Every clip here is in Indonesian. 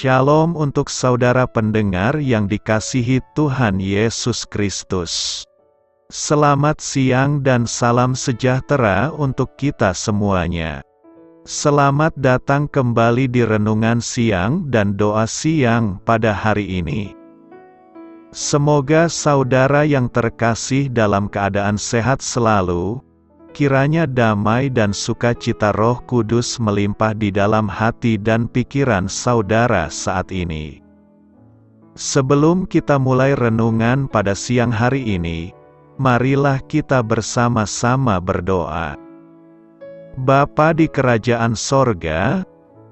Shalom untuk saudara pendengar yang dikasihi Tuhan Yesus Kristus. Selamat siang dan salam sejahtera untuk kita semuanya. Selamat datang kembali di renungan siang dan doa siang pada hari ini. Semoga saudara yang terkasih dalam keadaan sehat selalu. Kiranya damai dan sukacita Roh Kudus melimpah di dalam hati dan pikiran saudara saat ini. Sebelum kita mulai renungan pada siang hari ini, marilah kita bersama-sama berdoa. Bapa di kerajaan sorga,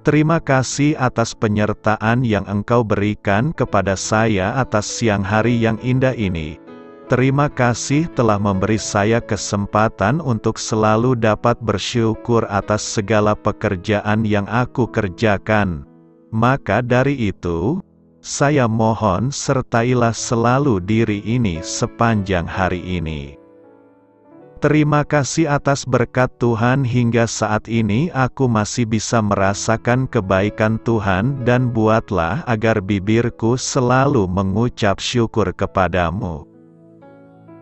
terima kasih atas penyertaan yang Engkau berikan kepada saya atas siang hari yang indah ini. Terima kasih telah memberi saya kesempatan untuk selalu dapat bersyukur atas segala pekerjaan yang aku kerjakan. Maka dari itu, saya mohon sertailah selalu diri ini sepanjang hari ini. Terima kasih atas berkat Tuhan hingga saat ini aku masih bisa merasakan kebaikan Tuhan dan buatlah agar bibirku selalu mengucap syukur kepadamu.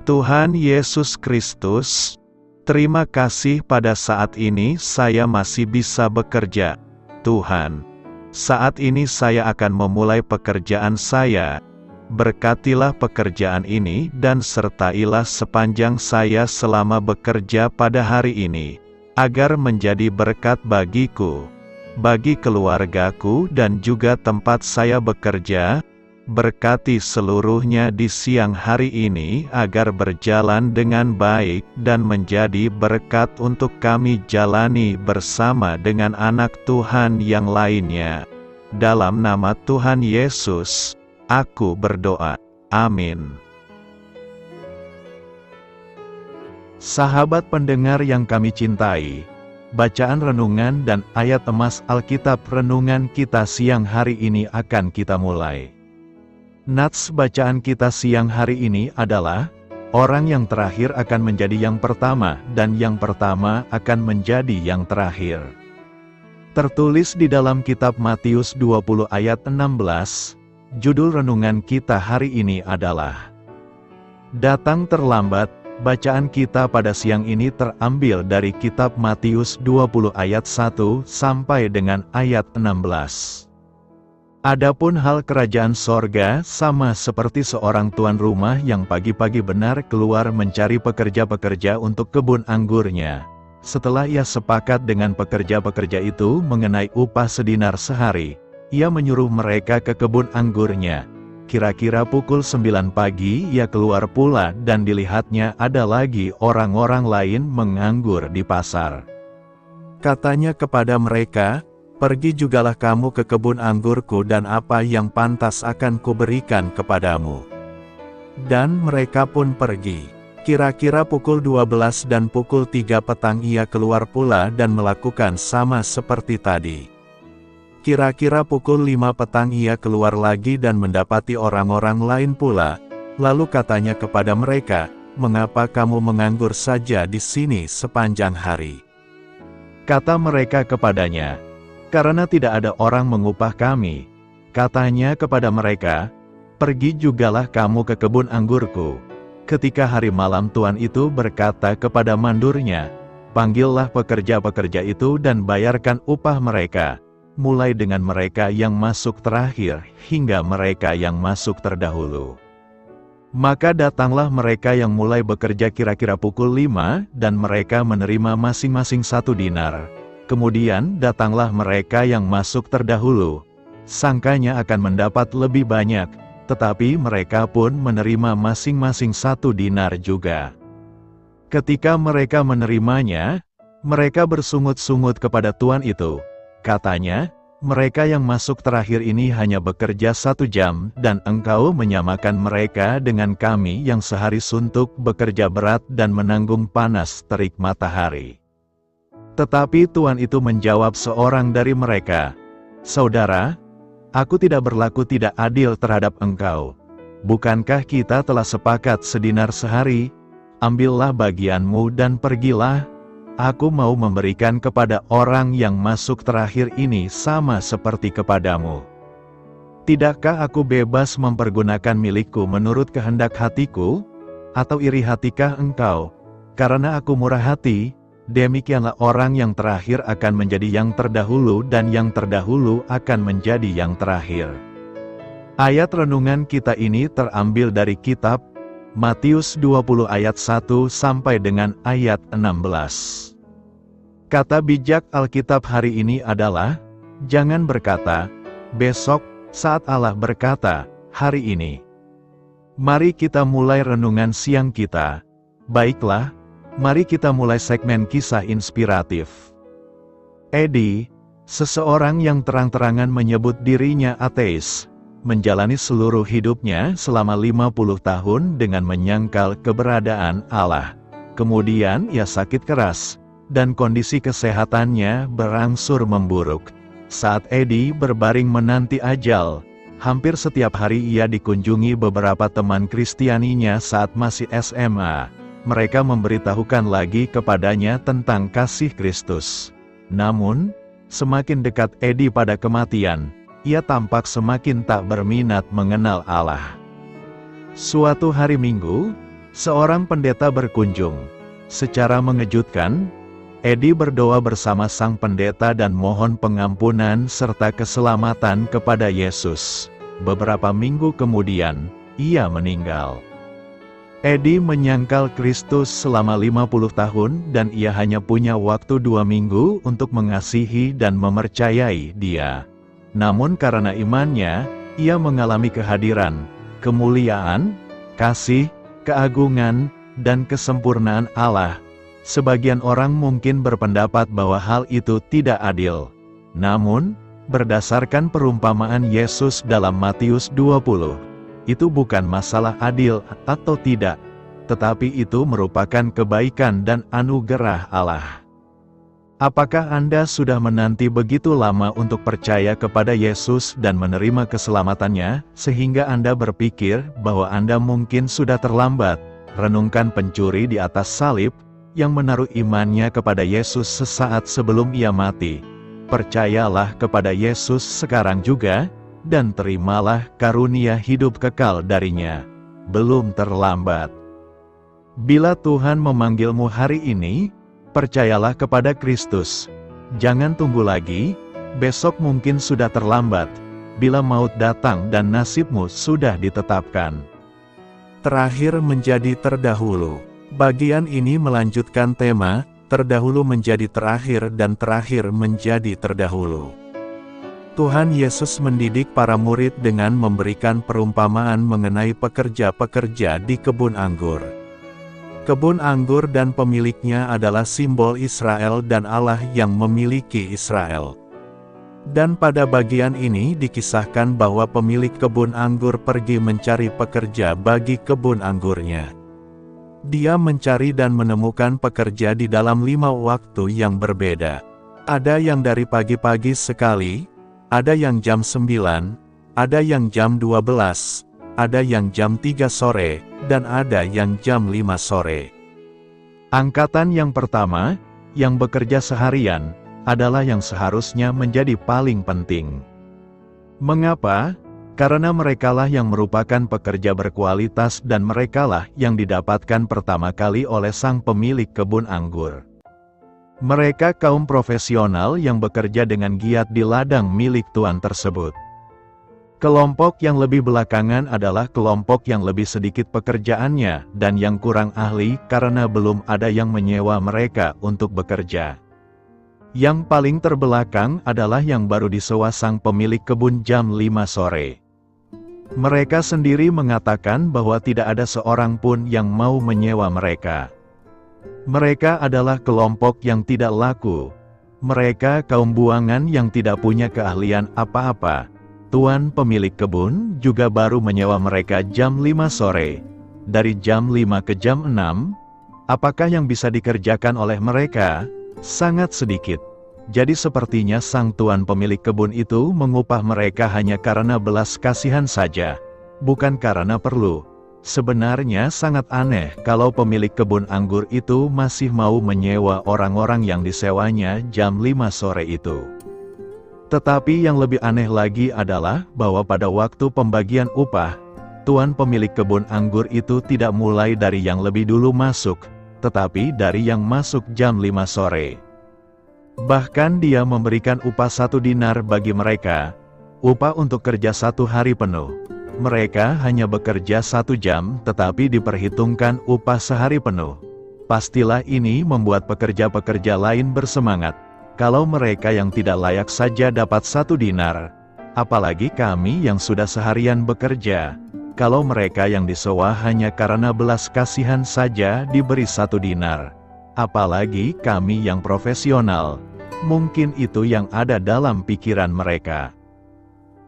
Tuhan Yesus Kristus, terima kasih pada saat ini saya masih bisa bekerja. Tuhan, saat ini saya akan memulai pekerjaan saya. Berkatilah pekerjaan ini dan sertailah sepanjang saya selama bekerja pada hari ini, agar menjadi berkat bagiku, bagi keluargaku dan juga tempat saya bekerja. Berkati seluruhnya di siang hari ini agar berjalan dengan baik dan menjadi berkat untuk kami jalani bersama dengan anak Tuhan yang lainnya. Dalam nama Tuhan Yesus, aku berdoa. Amin. Sahabat pendengar yang kami cintai, bacaan renungan dan ayat emas Alkitab renungan kita siang hari ini akan kita mulai. Nats bacaan kita siang hari ini adalah, orang yang terakhir akan menjadi yang pertama, dan yang pertama akan menjadi yang terakhir. Tertulis di dalam kitab Matius 20 ayat 16, judul renungan kita hari ini adalah, Datang Terlambat. Bacaan kita pada siang ini terambil dari kitab Matius 20 ayat 1 sampai dengan ayat 16. Adapun hal kerajaan sorga sama seperti seorang tuan rumah yang pagi-pagi benar keluar mencari pekerja-pekerja untuk kebun anggurnya. Setelah ia sepakat dengan pekerja-pekerja itu mengenai upah sedinar sehari, ia menyuruh mereka ke kebun anggurnya. Kira-kira pukul 9 pagi ia keluar pula dan dilihatnya ada lagi orang-orang lain menganggur di pasar. Katanya kepada mereka, pergi jugalah kamu ke kebun anggurku dan apa yang pantas akan kuberikan kepadamu. Dan mereka pun pergi. Kira-kira pukul 12 dan pukul 3 petang ia keluar pula dan melakukan sama seperti tadi. Kira-kira pukul 5 petang ia keluar lagi dan mendapati orang-orang lain pula. Lalu katanya kepada mereka, mengapa kamu menganggur saja di sini sepanjang hari? Kata mereka kepadanya, karena tidak ada orang mengupah kami. Katanya kepada mereka, pergi jugalah kamu ke kebun anggurku. Ketika hari malam tuan itu berkata kepada mandurnya, panggillah pekerja-pekerja itu dan bayarkan upah mereka, mulai dengan mereka yang masuk terakhir, hingga mereka yang masuk terdahulu. Maka datanglah mereka yang mulai bekerja kira-kira pukul 5, dan mereka menerima masing-masing 1 dinar. Kemudian datanglah mereka yang masuk terdahulu. Sangkanya akan mendapat lebih banyak, tetapi mereka pun menerima masing-masing 1 dinar juga. Ketika mereka menerimanya, mereka bersungut-sungut kepada tuan itu. Katanya, mereka yang masuk terakhir ini hanya bekerja 1 jam, dan engkau menyamakan mereka dengan kami yang sehari suntuk bekerja berat dan menanggung panas terik matahari. Tetapi tuan itu menjawab seorang dari mereka, Saudara, aku tidak berlaku tidak adil terhadap engkau. Bukankah kita telah sepakat sedinar sehari? Ambillah bagianmu dan pergilah. Aku mau memberikan kepada orang yang masuk terakhir ini sama seperti kepadamu. Tidakkah aku bebas mempergunakan milikku menurut kehendak hatiku? Atau iri hatikah engkau? Karena aku murah hati, demikianlah orang yang terakhir akan menjadi yang terdahulu dan yang terdahulu akan menjadi yang terakhir. Ayat renungan kita ini terambil dari kitab Matius 20 ayat 1 sampai dengan ayat 16. Kata bijak Alkitab hari ini adalah, jangan berkata, besok, saat Allah berkata, hari ini. Mari kita mulai renungan siang kita. Baiklah, mari kita mulai segmen kisah inspiratif. Eddie, seseorang yang terang-terangan menyebut dirinya ateis, menjalani seluruh hidupnya selama 50 tahun dengan menyangkal keberadaan Allah. Kemudian ia sakit keras, dan kondisi kesehatannya berangsur memburuk. Saat Eddie berbaring menanti ajal, hampir setiap hari ia dikunjungi beberapa teman Kristianinya saat masih SMA. Mereka memberitahukan lagi kepadanya tentang kasih Kristus. Namun, semakin dekat Eddie pada kematian, ia tampak semakin tak berminat mengenal Allah. Suatu hari Minggu, seorang pendeta berkunjung. Secara mengejutkan, Eddie berdoa bersama sang pendeta dan mohon pengampunan serta keselamatan kepada Yesus. Beberapa minggu kemudian, ia meninggal. Eddie menyangkal Kristus selama 50 tahun dan ia hanya punya waktu 2 minggu untuk mengasihi dan mempercayai Dia. Namun karena imannya, ia mengalami kehadiran, kemuliaan, kasih, keagungan, dan kesempurnaan Allah. Sebagian orang mungkin berpendapat bahwa hal itu tidak adil. Namun, berdasarkan perumpamaan Yesus dalam Matius 20, itu bukan masalah adil atau tidak, tetapi itu merupakan kebaikan dan anugerah Allah. Apakah Anda sudah menanti begitu lama untuk percaya kepada Yesus dan menerima keselamatannya, sehingga Anda berpikir bahwa Anda mungkin sudah terlambat? Renungkan pencuri di atas salib, yang menaruh imannya kepada Yesus sesaat sebelum ia mati. Percayalah kepada Yesus sekarang juga, dan terimalah karunia hidup kekal darinya. Belum terlambat. Bila Tuhan memanggilmu hari ini, percayalah kepada Kristus. Jangan tunggu lagi, besok mungkin sudah terlambat, bila maut datang dan nasibmu sudah ditetapkan. Terakhir menjadi terdahulu. Bagian ini melanjutkan tema, terdahulu menjadi terakhir dan terakhir menjadi terdahulu. Tuhan Yesus mendidik para murid dengan memberikan perumpamaan mengenai pekerja-pekerja di kebun anggur. Kebun anggur dan pemiliknya adalah simbol Israel dan Allah yang memiliki Israel. Dan pada bagian ini dikisahkan bahwa pemilik kebun anggur pergi mencari pekerja bagi kebun anggurnya. Dia mencari dan menemukan pekerja di dalam 5 waktu yang berbeda. Ada yang dari pagi-pagi sekali, ada yang jam 9, ada yang jam 12, ada yang jam 3 sore, dan ada yang jam 5 sore. Angkatan yang pertama, yang bekerja seharian, adalah yang seharusnya menjadi paling penting. Mengapa? Karena merekalah yang merupakan pekerja berkualitas dan merekalah yang didapatkan pertama kali oleh sang pemilik kebun anggur. Mereka kaum profesional yang bekerja dengan giat di ladang milik Tuan tersebut. Kelompok yang lebih belakangan adalah kelompok yang lebih sedikit pekerjaannya dan yang kurang ahli karena belum ada yang menyewa mereka untuk bekerja. Yang paling terbelakang adalah yang baru disewa sang pemilik kebun jam 5 sore. Mereka sendiri mengatakan bahwa tidak ada seorang pun yang mau menyewa mereka. Mereka adalah kelompok yang tidak laku. Mereka kaum buangan yang tidak punya keahlian apa-apa. Tuan pemilik kebun juga baru menyewa mereka jam 5 sore. Dari jam 5 ke jam 6, apakah yang bisa dikerjakan oleh mereka? Sangat sedikit. Jadi sepertinya sang tuan pemilik kebun itu mengupah mereka hanya karena belas kasihan saja, bukan karena perlu. Sebenarnya sangat aneh kalau pemilik kebun anggur itu masih mau menyewa orang-orang yang disewanya jam 5 sore itu. Tetapi yang lebih aneh lagi adalah bahwa pada waktu pembagian upah, tuan pemilik kebun anggur itu tidak mulai dari yang lebih dulu masuk, tetapi dari yang masuk jam 5 sore. Bahkan dia memberikan upah 1 dinar bagi mereka, upah untuk kerja 1 hari penuh. Mereka hanya bekerja 1 jam tetapi diperhitungkan upah sehari penuh. Pastilah ini membuat pekerja-pekerja lain bersemangat. Kalau mereka yang tidak layak saja dapat 1 dinar, apalagi kami yang sudah seharian bekerja. Kalau mereka yang disewa hanya karena belas kasihan saja diberi 1 dinar, apalagi kami yang profesional. Mungkin itu yang ada dalam pikiran mereka.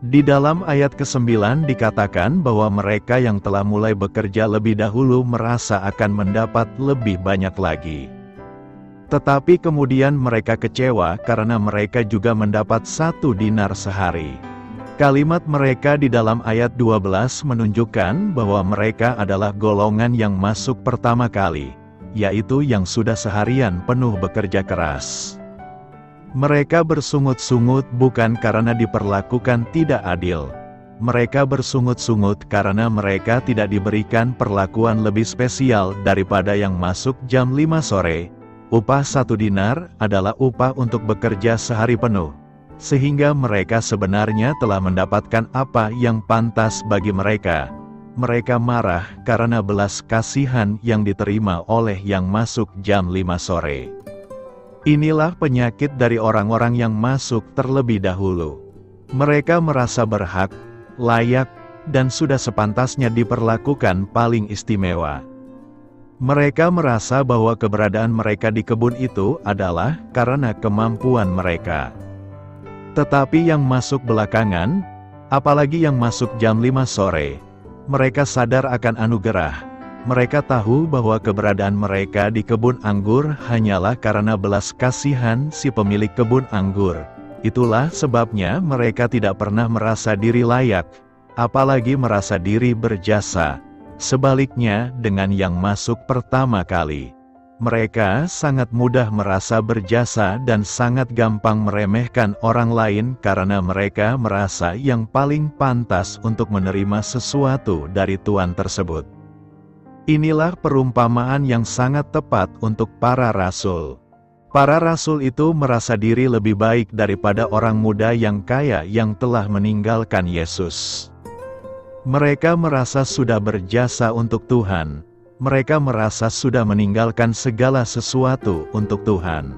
Di dalam ayat ke-9 dikatakan bahwa mereka yang telah mulai bekerja lebih dahulu merasa akan mendapat lebih banyak lagi. Tetapi kemudian mereka kecewa karena mereka juga mendapat 1 dinar sehari. Kalimat mereka di dalam ayat 12 menunjukkan bahwa mereka adalah golongan yang masuk pertama kali, yaitu yang sudah seharian penuh bekerja keras. Mereka bersungut-sungut bukan karena diperlakukan tidak adil. Mereka bersungut-sungut karena mereka tidak diberikan perlakuan lebih spesial daripada yang masuk jam 5 sore. Upah 1 dinar adalah upah untuk bekerja sehari penuh, sehingga mereka sebenarnya telah mendapatkan apa yang pantas bagi mereka. Mereka marah karena belas kasihan yang diterima oleh yang masuk jam 5 sore. Inilah penyakit dari orang-orang yang masuk terlebih dahulu. Mereka merasa berhak, layak, dan sudah sepantasnya diperlakukan paling istimewa. Mereka merasa bahwa keberadaan mereka di kebun itu adalah karena kemampuan mereka. Tetapi yang masuk belakangan, apalagi yang masuk jam 5 sore, mereka sadar akan anugerah. Mereka tahu bahwa keberadaan mereka di kebun anggur hanyalah karena belas kasihan si pemilik kebun anggur. Itulah sebabnya mereka tidak pernah merasa diri layak, apalagi merasa diri berjasa. Sebaliknya dengan yang masuk pertama kali, mereka sangat mudah merasa berjasa dan sangat gampang meremehkan orang lain karena mereka merasa yang paling pantas untuk menerima sesuatu dari Tuhan tersebut. Inilah perumpamaan yang sangat tepat untuk para rasul. Para rasul itu merasa diri lebih baik daripada orang muda yang kaya yang telah meninggalkan Yesus. Mereka merasa sudah berjasa untuk Tuhan. Mereka merasa sudah meninggalkan segala sesuatu untuk Tuhan.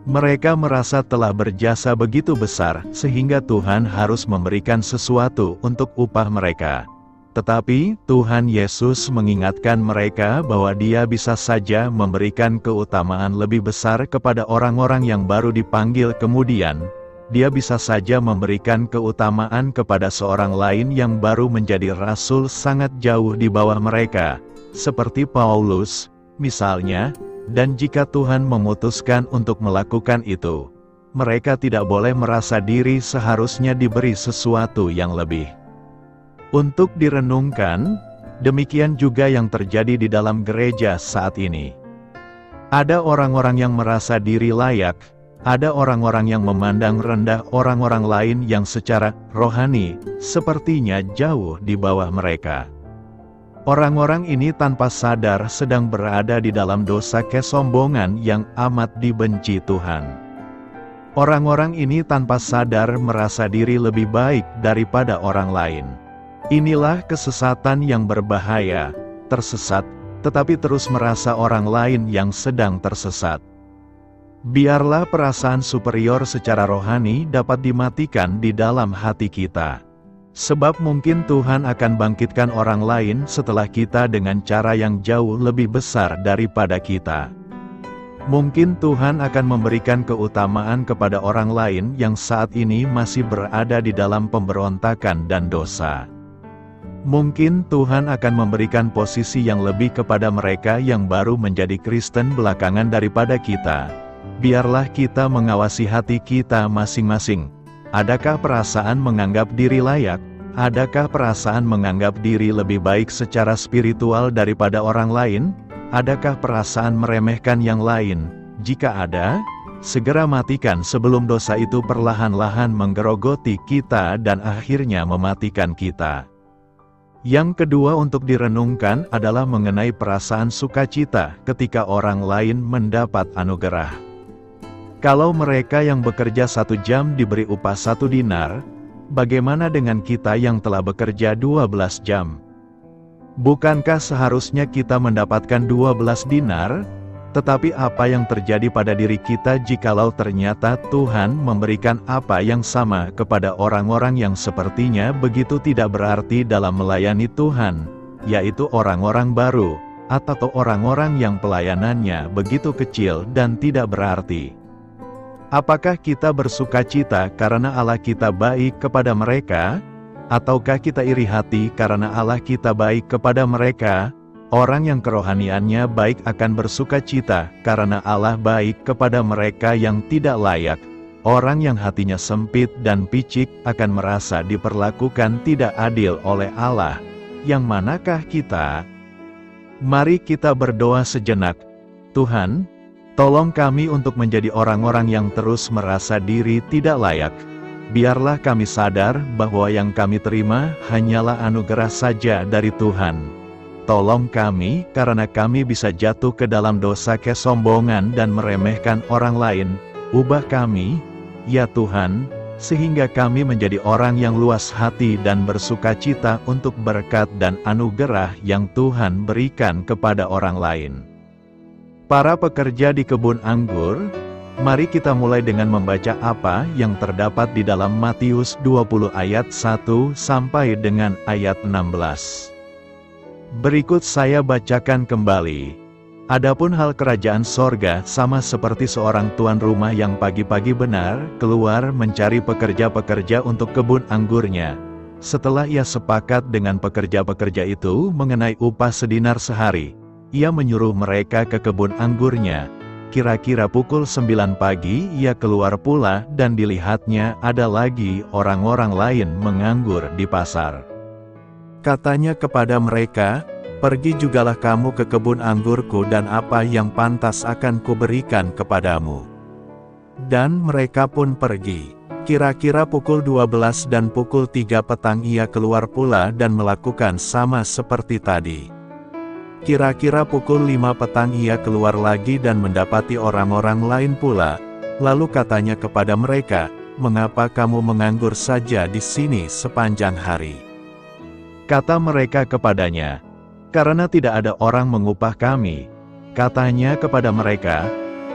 Mereka merasa telah berjasa begitu besar, sehingga Tuhan harus memberikan sesuatu untuk upah mereka. Tetapi, Tuhan Yesus mengingatkan mereka bahwa Dia bisa saja memberikan keutamaan lebih besar kepada orang-orang yang baru dipanggil kemudian. Dia bisa saja memberikan keutamaan kepada seorang lain yang baru menjadi rasul sangat jauh di bawah mereka, seperti Paulus, misalnya, dan jika Tuhan memutuskan untuk melakukan itu, mereka tidak boleh merasa diri seharusnya diberi sesuatu yang lebih. Untuk direnungkan, demikian juga yang terjadi di dalam gereja saat ini. Ada orang-orang yang merasa diri layak, ada orang-orang yang memandang rendah orang-orang lain yang secara rohani, sepertinya jauh di bawah mereka. Orang-orang ini tanpa sadar sedang berada di dalam dosa kesombongan yang amat dibenci Tuhan. Orang-orang ini tanpa sadar merasa diri lebih baik daripada orang lain. Inilah kesesatan yang berbahaya, tersesat, tetapi terus merasa orang lain yang sedang tersesat. Biarlah perasaan superior secara rohani dapat dimatikan di dalam hati kita. Sebab mungkin Tuhan akan bangkitkan orang lain setelah kita dengan cara yang jauh lebih besar daripada kita. Mungkin Tuhan akan memberikan keutamaan kepada orang lain yang saat ini masih berada di dalam pemberontakan dan dosa. Mungkin Tuhan akan memberikan posisi yang lebih kepada mereka yang baru menjadi Kristen belakangan daripada kita. Biarlah kita mengawasi hati kita masing-masing. Adakah perasaan menganggap diri layak? Adakah perasaan menganggap diri lebih baik secara spiritual daripada orang lain? Adakah perasaan meremehkan yang lain? Jika ada, segera matikan sebelum dosa itu perlahan-lahan menggerogoti kita dan akhirnya mematikan kita. Yang kedua untuk direnungkan adalah mengenai perasaan sukacita ketika orang lain mendapat anugerah. Kalau mereka yang bekerja 1 jam diberi upah 1 dinar, bagaimana dengan kita yang telah bekerja 12 jam? Bukankah seharusnya kita mendapatkan 12 dinar? Tetapi apa yang terjadi pada diri kita jikalau ternyata Tuhan memberikan apa yang sama kepada orang-orang yang sepertinya begitu tidak berarti dalam melayani Tuhan, yaitu orang-orang baru, atau orang-orang yang pelayanannya begitu kecil dan tidak berarti? Apakah kita bersukacita karena Allah kita baik kepada mereka? Ataukah kita iri hati karena Allah kita baik kepada mereka? Orang yang kerohaniannya baik akan bersukacita karena Allah baik kepada mereka yang tidak layak. Orang yang hatinya sempit dan picik akan merasa diperlakukan tidak adil oleh Allah. Yang manakah kita? Mari kita berdoa sejenak. Tuhan, tolong kami untuk menjadi orang-orang yang terus merasa diri tidak layak. Biarlah kami sadar bahwa yang kami terima hanyalah anugerah saja dari Tuhan. Tolong kami, karena kami bisa jatuh ke dalam dosa kesombongan dan meremehkan orang lain. Ubah kami, ya Tuhan, sehingga kami menjadi orang yang luas hati dan bersukacita untuk berkat dan anugerah yang Tuhan berikan kepada orang lain. Para pekerja di kebun anggur, mari kita mulai dengan membaca apa yang terdapat di dalam Matius 20 ayat 1 sampai dengan ayat 16. Berikut saya bacakan kembali. Adapun hal kerajaan sorga sama seperti seorang tuan rumah yang pagi-pagi benar keluar mencari pekerja-pekerja untuk kebun anggurnya. Setelah ia sepakat dengan pekerja-pekerja itu mengenai upah sedinar sehari, ia menyuruh mereka ke kebun anggurnya. Kira-kira pukul 9 pagi ia keluar pula dan dilihatnya ada lagi orang-orang lain menganggur di pasar. Katanya kepada mereka, "Pergi jugalah kamu ke kebun anggurku dan apa yang pantas akan kuberikan kepadamu." Dan mereka pun pergi. Kira-kira pukul 12 dan pukul 3 petang ia keluar pula dan melakukan sama seperti tadi. Kira-kira pukul 5 petang ia keluar lagi dan mendapati orang-orang lain pula. Lalu katanya kepada mereka, "Mengapa kamu menganggur saja di sini sepanjang hari?" Kata mereka kepadanya, "Karena tidak ada orang mengupah kami." Katanya kepada mereka,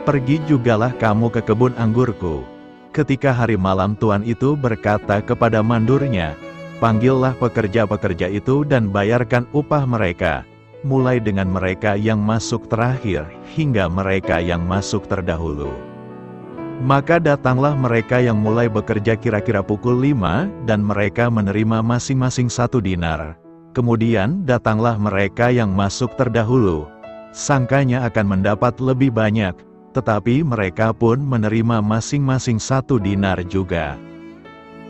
"Pergi jugalah kamu ke kebun anggurku." Ketika hari malam tuan itu berkata kepada mandurnya, "Panggillah pekerja-pekerja itu dan bayarkan upah mereka, mulai dengan mereka yang masuk terakhir, hingga mereka yang masuk terdahulu." Maka datanglah mereka yang mulai bekerja kira-kira pukul 5, dan mereka menerima masing-masing 1 dinar. Kemudian datanglah mereka yang masuk terdahulu. Sangkanya akan mendapat lebih banyak, tetapi mereka pun menerima masing-masing 1 dinar juga.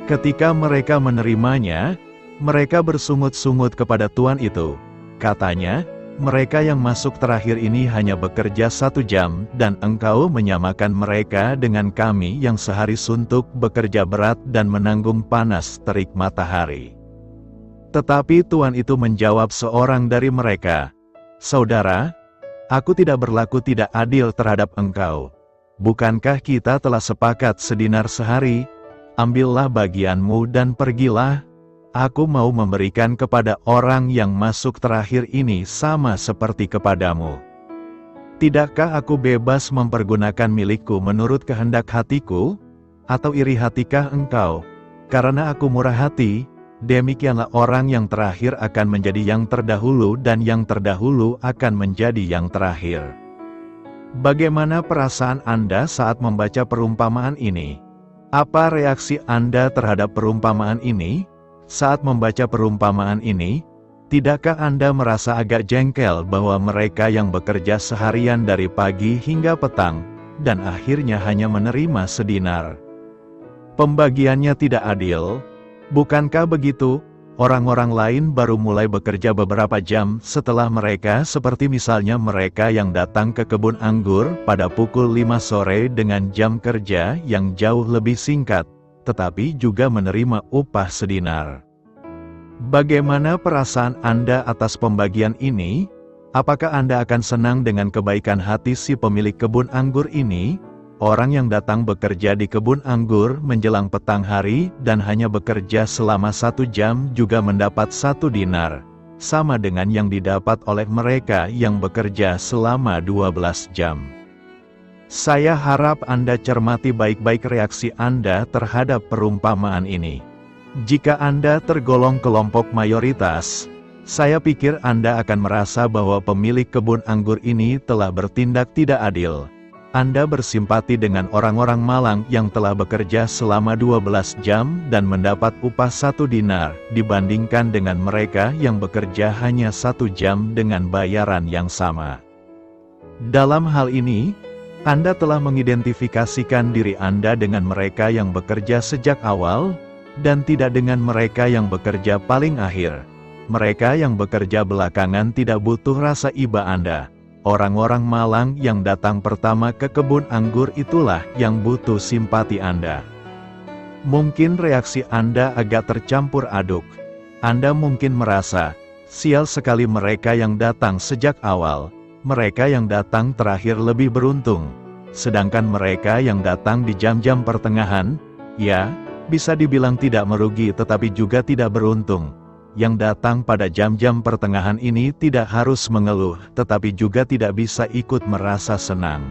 Ketika mereka menerimanya, mereka bersungut-sungut kepada tuan itu. Katanya, "Mereka yang masuk terakhir ini hanya bekerja 1 jam, dan engkau menyamakan mereka dengan kami yang sehari suntuk bekerja berat dan menanggung panas terik matahari." Tetapi tuan itu menjawab seorang dari mereka, "Saudara, aku tidak berlaku tidak adil terhadap engkau. Bukankah kita telah sepakat sedinar sehari? Ambillah bagianmu dan pergilah. Aku mau memberikan kepada orang yang masuk terakhir ini sama seperti kepadamu. Tidakkah aku bebas mempergunakan milikku menurut kehendak hatiku? Atau iri hatikah engkau? Karena aku murah hati, demikianlah orang yang terakhir akan menjadi yang terdahulu dan yang terdahulu akan menjadi yang terakhir." Bagaimana perasaan Anda saat membaca perumpamaan ini? Apa reaksi Anda terhadap perumpamaan ini? Saat membaca perumpamaan ini, tidakkah Anda merasa agak jengkel bahwa mereka yang bekerja seharian dari pagi hingga petang, dan akhirnya hanya menerima sedinar? Pembagiannya tidak adil, bukankah begitu? Orang-orang lain baru mulai bekerja beberapa jam setelah mereka, seperti misalnya mereka yang datang ke kebun anggur pada pukul 5 sore dengan jam kerja yang jauh lebih singkat, tetapi juga menerima upah sedinar. Bagaimana perasaan Anda atas pembagian ini? Apakah Anda akan senang dengan kebaikan hati si pemilik kebun anggur ini? Orang yang datang bekerja di kebun anggur menjelang petang hari dan hanya bekerja selama 1 jam juga mendapat 1 dinar, sama dengan yang didapat oleh mereka yang bekerja selama 12 jam. Saya harap Anda cermati baik-baik reaksi Anda terhadap perumpamaan ini. Jika Anda tergolong kelompok mayoritas, saya pikir Anda akan merasa bahwa pemilik kebun anggur ini telah bertindak tidak adil. Anda bersimpati dengan orang-orang malang yang telah bekerja selama 12 jam dan mendapat upah 1 dinar, dibandingkan dengan mereka yang bekerja hanya 1 jam dengan bayaran yang sama. Dalam hal ini, Anda telah mengidentifikasikan diri Anda dengan mereka yang bekerja sejak awal, dan tidak dengan mereka yang bekerja paling akhir. Mereka yang bekerja belakangan tidak butuh rasa iba Anda. Orang-orang malang yang datang pertama ke kebun anggur itulah yang butuh simpati Anda. Mungkin reaksi Anda agak tercampur aduk. Anda mungkin merasa, sial sekali mereka yang datang sejak awal. Mereka yang datang terakhir lebih beruntung. Sedangkan mereka yang datang di jam-jam pertengahan, ya, bisa dibilang tidak merugi tetapi juga tidak beruntung. Yang datang pada jam-jam pertengahan ini tidak harus mengeluh, tetapi juga tidak bisa ikut merasa senang.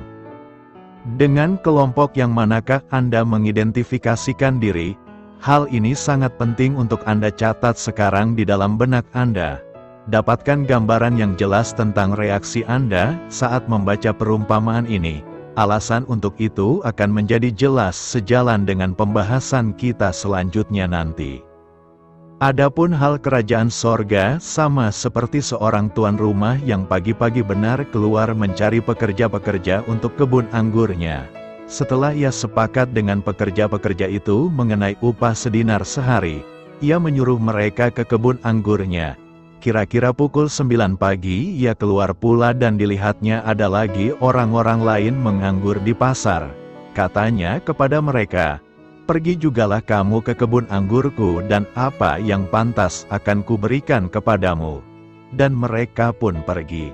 Dengan kelompok yang manakah Anda mengidentifikasikan diri? Hal ini sangat penting untuk Anda catat sekarang di dalam benak Anda. Dapatkan gambaran yang jelas tentang reaksi Anda saat membaca perumpamaan ini. Alasan untuk itu akan menjadi jelas sejalan dengan pembahasan kita selanjutnya nanti. Adapun hal kerajaan sorga sama seperti seorang tuan rumah yang pagi-pagi benar keluar mencari pekerja-pekerja untuk kebun anggurnya. Setelah ia sepakat dengan pekerja-pekerja itu mengenai upah sedinar sehari, ia menyuruh mereka ke kebun anggurnya. Kira-kira pukul 9 pagi ia keluar pula dan dilihatnya ada lagi orang-orang lain menganggur di pasar. Katanya kepada mereka, "Pergi jugalah kamu ke kebun anggurku dan apa yang pantas akan kuberikan kepadamu." Dan mereka pun pergi.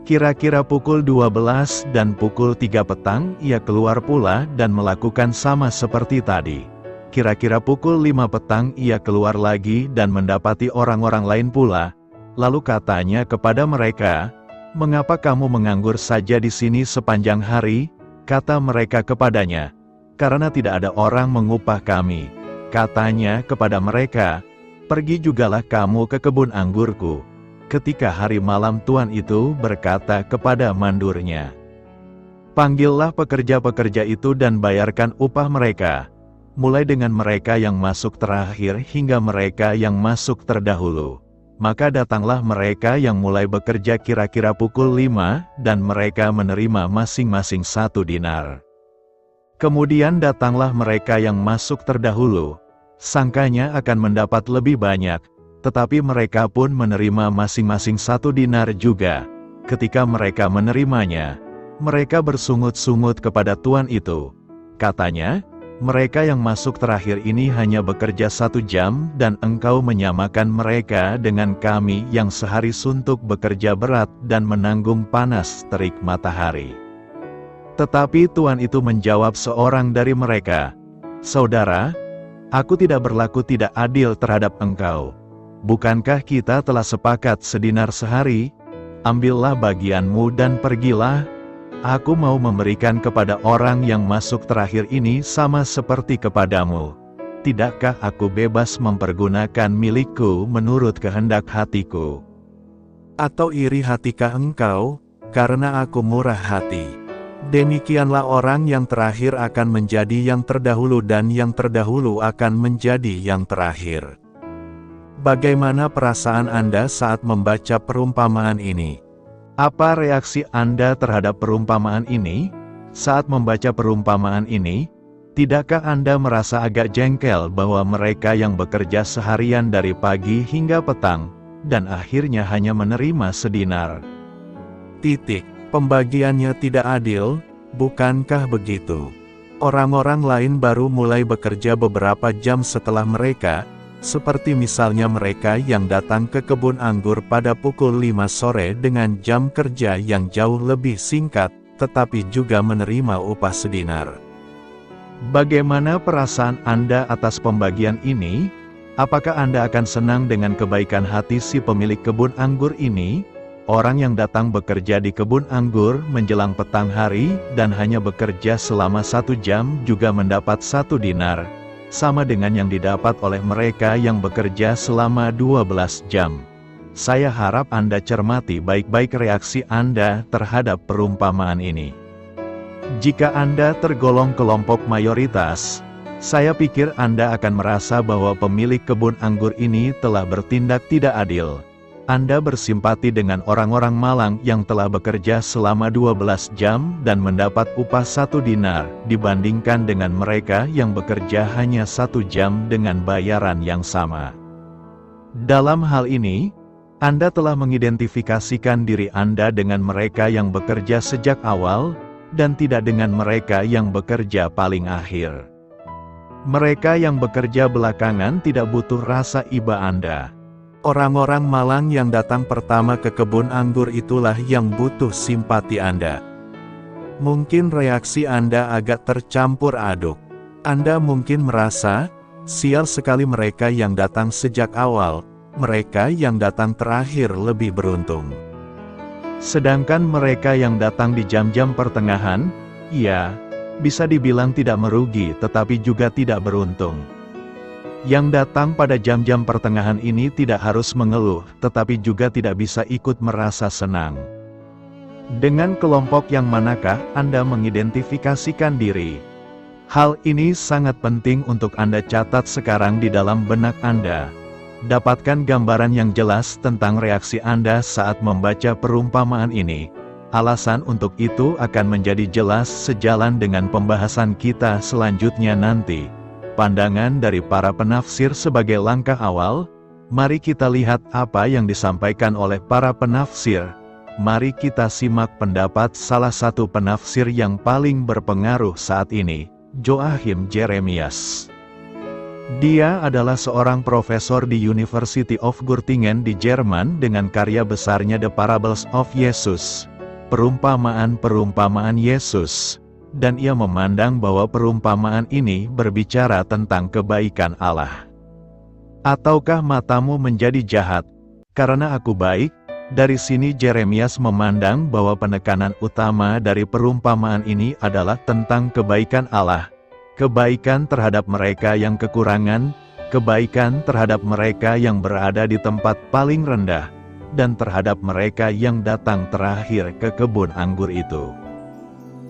Kira-kira pukul 12 dan pukul 3 petang ia keluar pula dan melakukan sama seperti tadi. Kira-kira pukul 5 petang ia keluar lagi dan mendapati orang-orang lain pula. Lalu katanya kepada mereka, "Mengapa kamu menganggur saja di sini sepanjang hari?" Kata mereka kepadanya, "Karena tidak ada orang mengupah kami." Katanya kepada mereka, "Pergi jugalah kamu ke kebun anggurku." Ketika hari malam tuan itu berkata kepada mandurnya, "Panggillah pekerja-pekerja itu dan bayarkan upah mereka, mulai dengan mereka yang masuk terakhir hingga mereka yang masuk terdahulu." Maka datanglah mereka yang mulai bekerja kira-kira pukul 5, dan mereka menerima masing-masing 1 dinar. Kemudian datanglah mereka yang masuk terdahulu. Sangkanya akan mendapat lebih banyak, tetapi mereka pun menerima masing-masing 1 dinar juga. Ketika mereka menerimanya, mereka bersungut-sungut kepada tuan itu. Katanya, "Mereka yang masuk terakhir ini hanya bekerja 1 jam dan engkau menyamakan mereka dengan kami yang sehari suntuk bekerja berat dan menanggung panas terik matahari." Tetapi tuan itu menjawab seorang dari mereka, "Saudara, aku tidak berlaku tidak adil terhadap engkau. Bukankah kita telah sepakat sedinar sehari? Ambillah bagianmu dan pergilah. Aku mau memberikan kepada orang yang masuk terakhir ini sama seperti kepadamu. Tidakkah aku bebas mempergunakan milikku menurut kehendak hatiku? Atau iri hatikah engkau, karena aku murah hati?" Demikianlah orang yang terakhir akan menjadi yang terdahulu dan yang terdahulu akan menjadi yang terakhir. Bagaimana perasaan Anda saat membaca perumpamaan ini? Apa reaksi Anda terhadap perumpamaan ini? Saat membaca perumpamaan ini, Tidakkah Anda merasa agak jengkel bahwa mereka yang bekerja seharian dari pagi hingga petang, dan akhirnya hanya menerima sedinar? Pembagiannya tidak adil, bukankah begitu? Orang-orang lain baru mulai bekerja beberapa jam setelah mereka, seperti misalnya mereka yang datang ke kebun anggur pada pukul 5 sore dengan jam kerja yang jauh lebih singkat, tetapi juga menerima upah sedinar. Bagaimana perasaan Anda atas pembagian ini? Apakah Anda akan senang dengan kebaikan hati si pemilik kebun anggur ini? Orang yang datang bekerja di kebun anggur menjelang petang hari, dan hanya bekerja selama 1 jam juga mendapat 1 dinar. Sama dengan yang didapat oleh mereka yang bekerja selama 12 jam. Saya harap Anda cermati baik-baik reaksi Anda terhadap perumpamaan ini. Jika Anda tergolong kelompok mayoritas, saya pikir Anda akan merasa bahwa pemilik kebun anggur ini telah bertindak tidak adil. Anda bersimpati dengan orang-orang malang yang telah bekerja selama 12 jam dan mendapat upah 1 dinar, dibandingkan dengan mereka yang bekerja hanya 1 jam dengan bayaran yang sama. Dalam hal ini, Anda telah mengidentifikasikan diri Anda dengan mereka yang bekerja sejak awal, dan tidak dengan mereka yang bekerja paling akhir. Mereka yang bekerja belakangan tidak butuh rasa iba Anda. Orang-orang malang yang datang pertama ke kebun anggur itulah yang butuh simpati Anda. Mungkin reaksi Anda agak tercampur aduk. Anda mungkin merasa, sial sekali mereka yang datang sejak awal, mereka yang datang terakhir lebih beruntung. Sedangkan mereka yang datang di jam-jam pertengahan, ya, bisa dibilang tidak merugi tetapi juga tidak beruntung. Yang datang pada jam-jam pertengahan ini tidak harus mengeluh, tetapi juga tidak bisa ikut merasa senang. Dengan kelompok yang manakah Anda mengidentifikasikan diri? Hal ini sangat penting untuk Anda catat sekarang di dalam benak Anda. Dapatkan gambaran yang jelas tentang reaksi Anda saat membaca perumpamaan ini. Alasan untuk itu akan menjadi jelas sejalan dengan pembahasan kita selanjutnya nanti. Pandangan dari para penafsir sebagai langkah awal, mari kita lihat apa yang disampaikan oleh para penafsir. Mari kita simak pendapat salah satu penafsir yang paling berpengaruh saat ini, Joachim Jeremias. Dia adalah seorang profesor di University of Göttingen di Jerman dengan karya besarnya The Parables of Jesus, perumpamaan-perumpamaan Yesus, dan ia memandang bahwa perumpamaan ini berbicara tentang kebaikan Allah. Ataukah matamu menjadi jahat, karena aku baik? Dari sini Jeremias memandang bahwa penekanan utama dari perumpamaan ini adalah tentang kebaikan Allah. Kebaikan terhadap mereka yang kekurangan, kebaikan terhadap mereka yang berada di tempat paling rendah, dan terhadap mereka yang datang terakhir ke kebun anggur itu.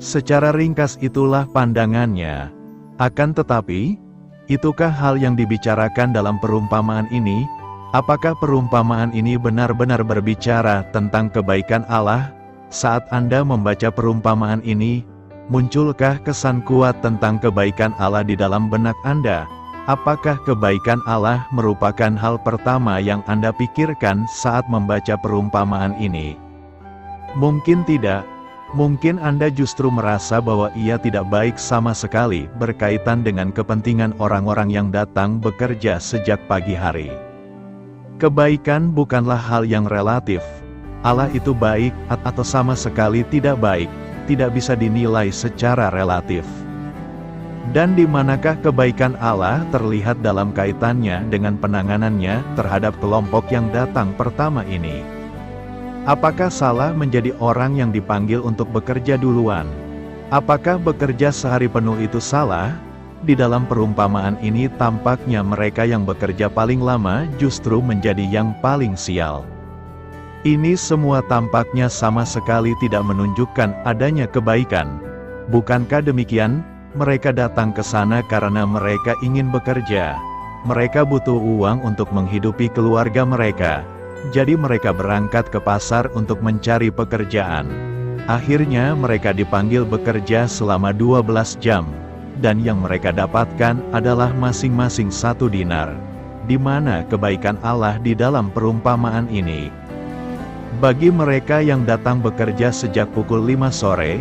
Secara ringkas itulah pandangannya. Akan tetapi, itukah hal yang dibicarakan dalam perumpamaan ini? Apakah perumpamaan ini benar-benar berbicara tentang kebaikan Allah? Saat Anda membaca perumpamaan ini, munculkah kesan kuat tentang kebaikan Allah di dalam benak Anda? Apakah kebaikan Allah merupakan hal pertama yang Anda pikirkan saat membaca perumpamaan ini? Mungkin tidak. Mungkin Anda justru merasa bahwa ia tidak baik sama sekali berkaitan dengan kepentingan orang-orang yang datang bekerja sejak pagi hari. Kebaikan bukanlah hal yang relatif. Allah itu baik atau sama sekali tidak baik, tidak bisa dinilai secara relatif. Dan di manakah kebaikan Allah terlihat dalam kaitannya dengan penanganannya terhadap kelompok yang datang pertama ini? Apakah salah menjadi orang yang dipanggil untuk bekerja duluan? Apakah bekerja sehari penuh itu salah? Di dalam perumpamaan ini tampaknya mereka yang bekerja paling lama justru menjadi yang paling sial. Ini semua tampaknya sama sekali tidak menunjukkan adanya kebaikan. Bukankah demikian? Mereka datang ke sana karena mereka ingin bekerja. Mereka butuh uang untuk menghidupi keluarga mereka. Jadi mereka berangkat ke pasar untuk mencari pekerjaan. Akhirnya mereka dipanggil bekerja selama 12 jam. dan yang mereka dapatkan adalah masing-masing 1 dinar. Di mana kebaikan Allah di dalam perumpamaan ini? Bagi mereka yang datang bekerja sejak pukul 5 sore,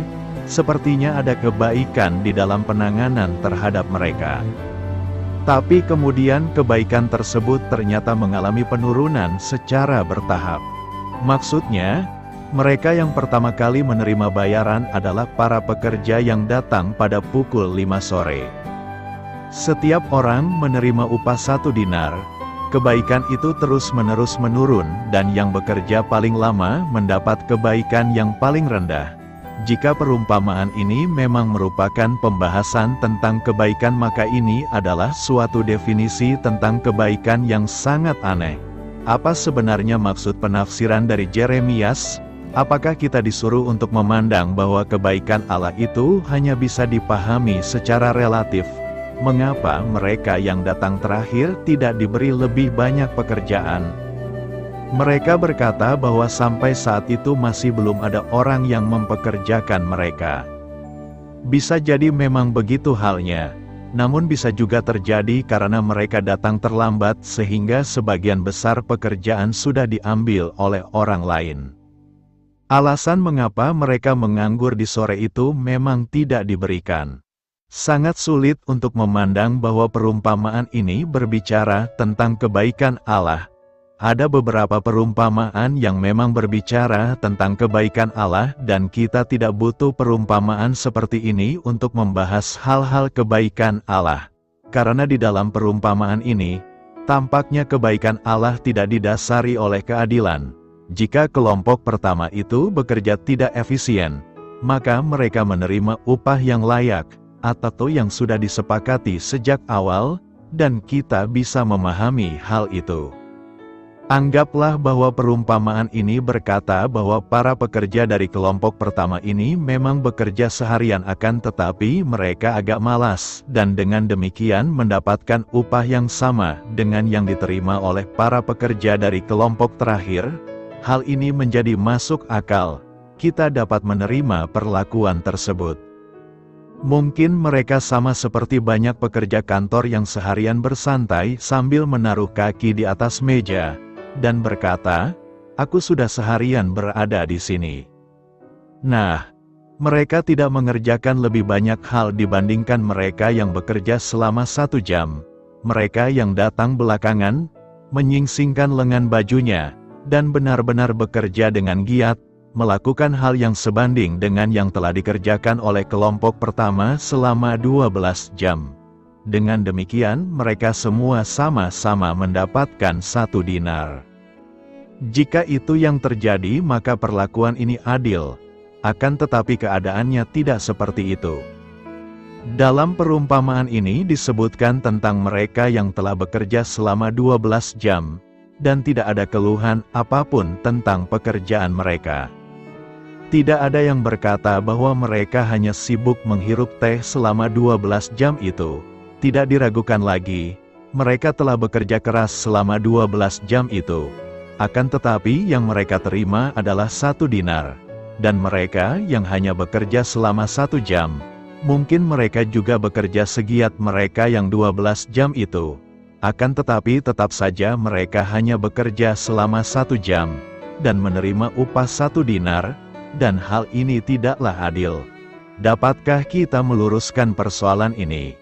sepertinya ada kebaikan di dalam penanganan terhadap mereka. Tapi kemudian kebaikan tersebut ternyata mengalami penurunan secara bertahap. Maksudnya, mereka yang pertama kali menerima bayaran adalah para pekerja yang datang pada pukul 5 sore. Setiap orang menerima upah 1 dinar. Kebaikan itu terus-menerus menurun, dan yang bekerja paling lama mendapat kebaikan yang paling rendah. Jika perumpamaan ini memang merupakan pembahasan tentang kebaikan, maka ini adalah suatu definisi tentang kebaikan yang sangat aneh. Apa sebenarnya maksud penafsiran dari Yeremias? Apakah kita disuruh untuk memandang bahwa kebaikan Allah itu hanya bisa dipahami secara relatif? Mengapa mereka yang datang terakhir tidak diberi lebih banyak pekerjaan? Mereka berkata bahwa sampai saat itu masih belum ada orang yang mempekerjakan mereka. Bisa jadi memang begitu halnya, namun bisa juga terjadi karena mereka datang terlambat sehingga sebagian besar pekerjaan sudah diambil oleh orang lain. Alasan mengapa mereka menganggur di sore itu memang tidak diberikan. Sangat sulit untuk memandang bahwa perumpamaan ini berbicara tentang kebaikan Allah. Ada beberapa perumpamaan yang memang berbicara tentang kebaikan Allah, dan kita tidak butuh perumpamaan seperti ini untuk membahas hal-hal kebaikan Allah. Karena di dalam perumpamaan ini, tampaknya kebaikan Allah tidak didasari oleh keadilan. Jika kelompok pertama itu bekerja tidak efisien, maka mereka menerima upah yang layak, atau yang sudah disepakati sejak awal, dan kita bisa memahami hal itu. Anggaplah bahwa perumpamaan ini berkata bahwa para pekerja dari kelompok pertama ini memang bekerja seharian, akan tetapi mereka agak malas, dan dengan demikian mendapatkan upah yang sama dengan yang diterima oleh para pekerja dari kelompok terakhir. Hal ini menjadi masuk akal. Kita dapat menerima perlakuan tersebut. Mungkin mereka sama seperti banyak pekerja kantor yang seharian bersantai sambil menaruh kaki di atas meja, dan berkata, "Aku sudah seharian berada di sini." Nah, mereka tidak mengerjakan lebih banyak hal dibandingkan mereka yang bekerja selama 1 jam. Mereka yang datang belakangan, menyingsingkan lengan bajunya, dan benar-benar bekerja dengan giat, melakukan hal yang sebanding dengan yang telah dikerjakan oleh kelompok pertama selama 12 jam. Dengan demikian, mereka semua sama-sama mendapatkan 1 dinar. Jika itu yang terjadi, maka perlakuan ini adil. Akan tetapi keadaannya tidak seperti itu. Dalam perumpamaan ini disebutkan tentang mereka yang telah bekerja selama 12 jam, dan tidak ada keluhan apapun tentang pekerjaan mereka. Tidak ada yang berkata bahwa mereka hanya sibuk menghirup teh selama 12 jam itu. Tidak diragukan lagi, mereka telah bekerja keras selama 12 jam itu. Akan tetapi yang mereka terima adalah 1 dinar. Dan mereka yang hanya bekerja selama 1 jam, mungkin mereka juga bekerja segiat mereka yang 12 jam itu. Akan tetapi tetap saja mereka hanya bekerja selama 1 jam, dan menerima upah 1 dinar, dan hal ini tidaklah adil. Dapatkah kita meluruskan persoalan ini?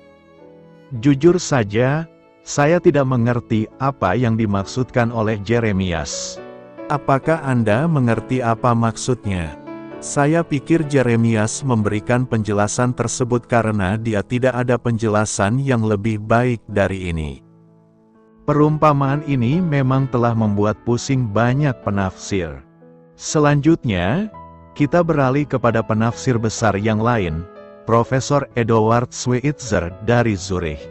Jujur saja, saya tidak mengerti apa yang dimaksudkan oleh Yeremias. Apakah Anda mengerti apa maksudnya? Saya pikir Yeremias memberikan penjelasan tersebut karena dia tidak ada penjelasan yang lebih baik dari ini. Perumpamaan ini memang telah membuat pusing banyak penafsir. Selanjutnya, kita beralih kepada penafsir besar yang lain, Profesor Edward Schweitzer dari Zurich.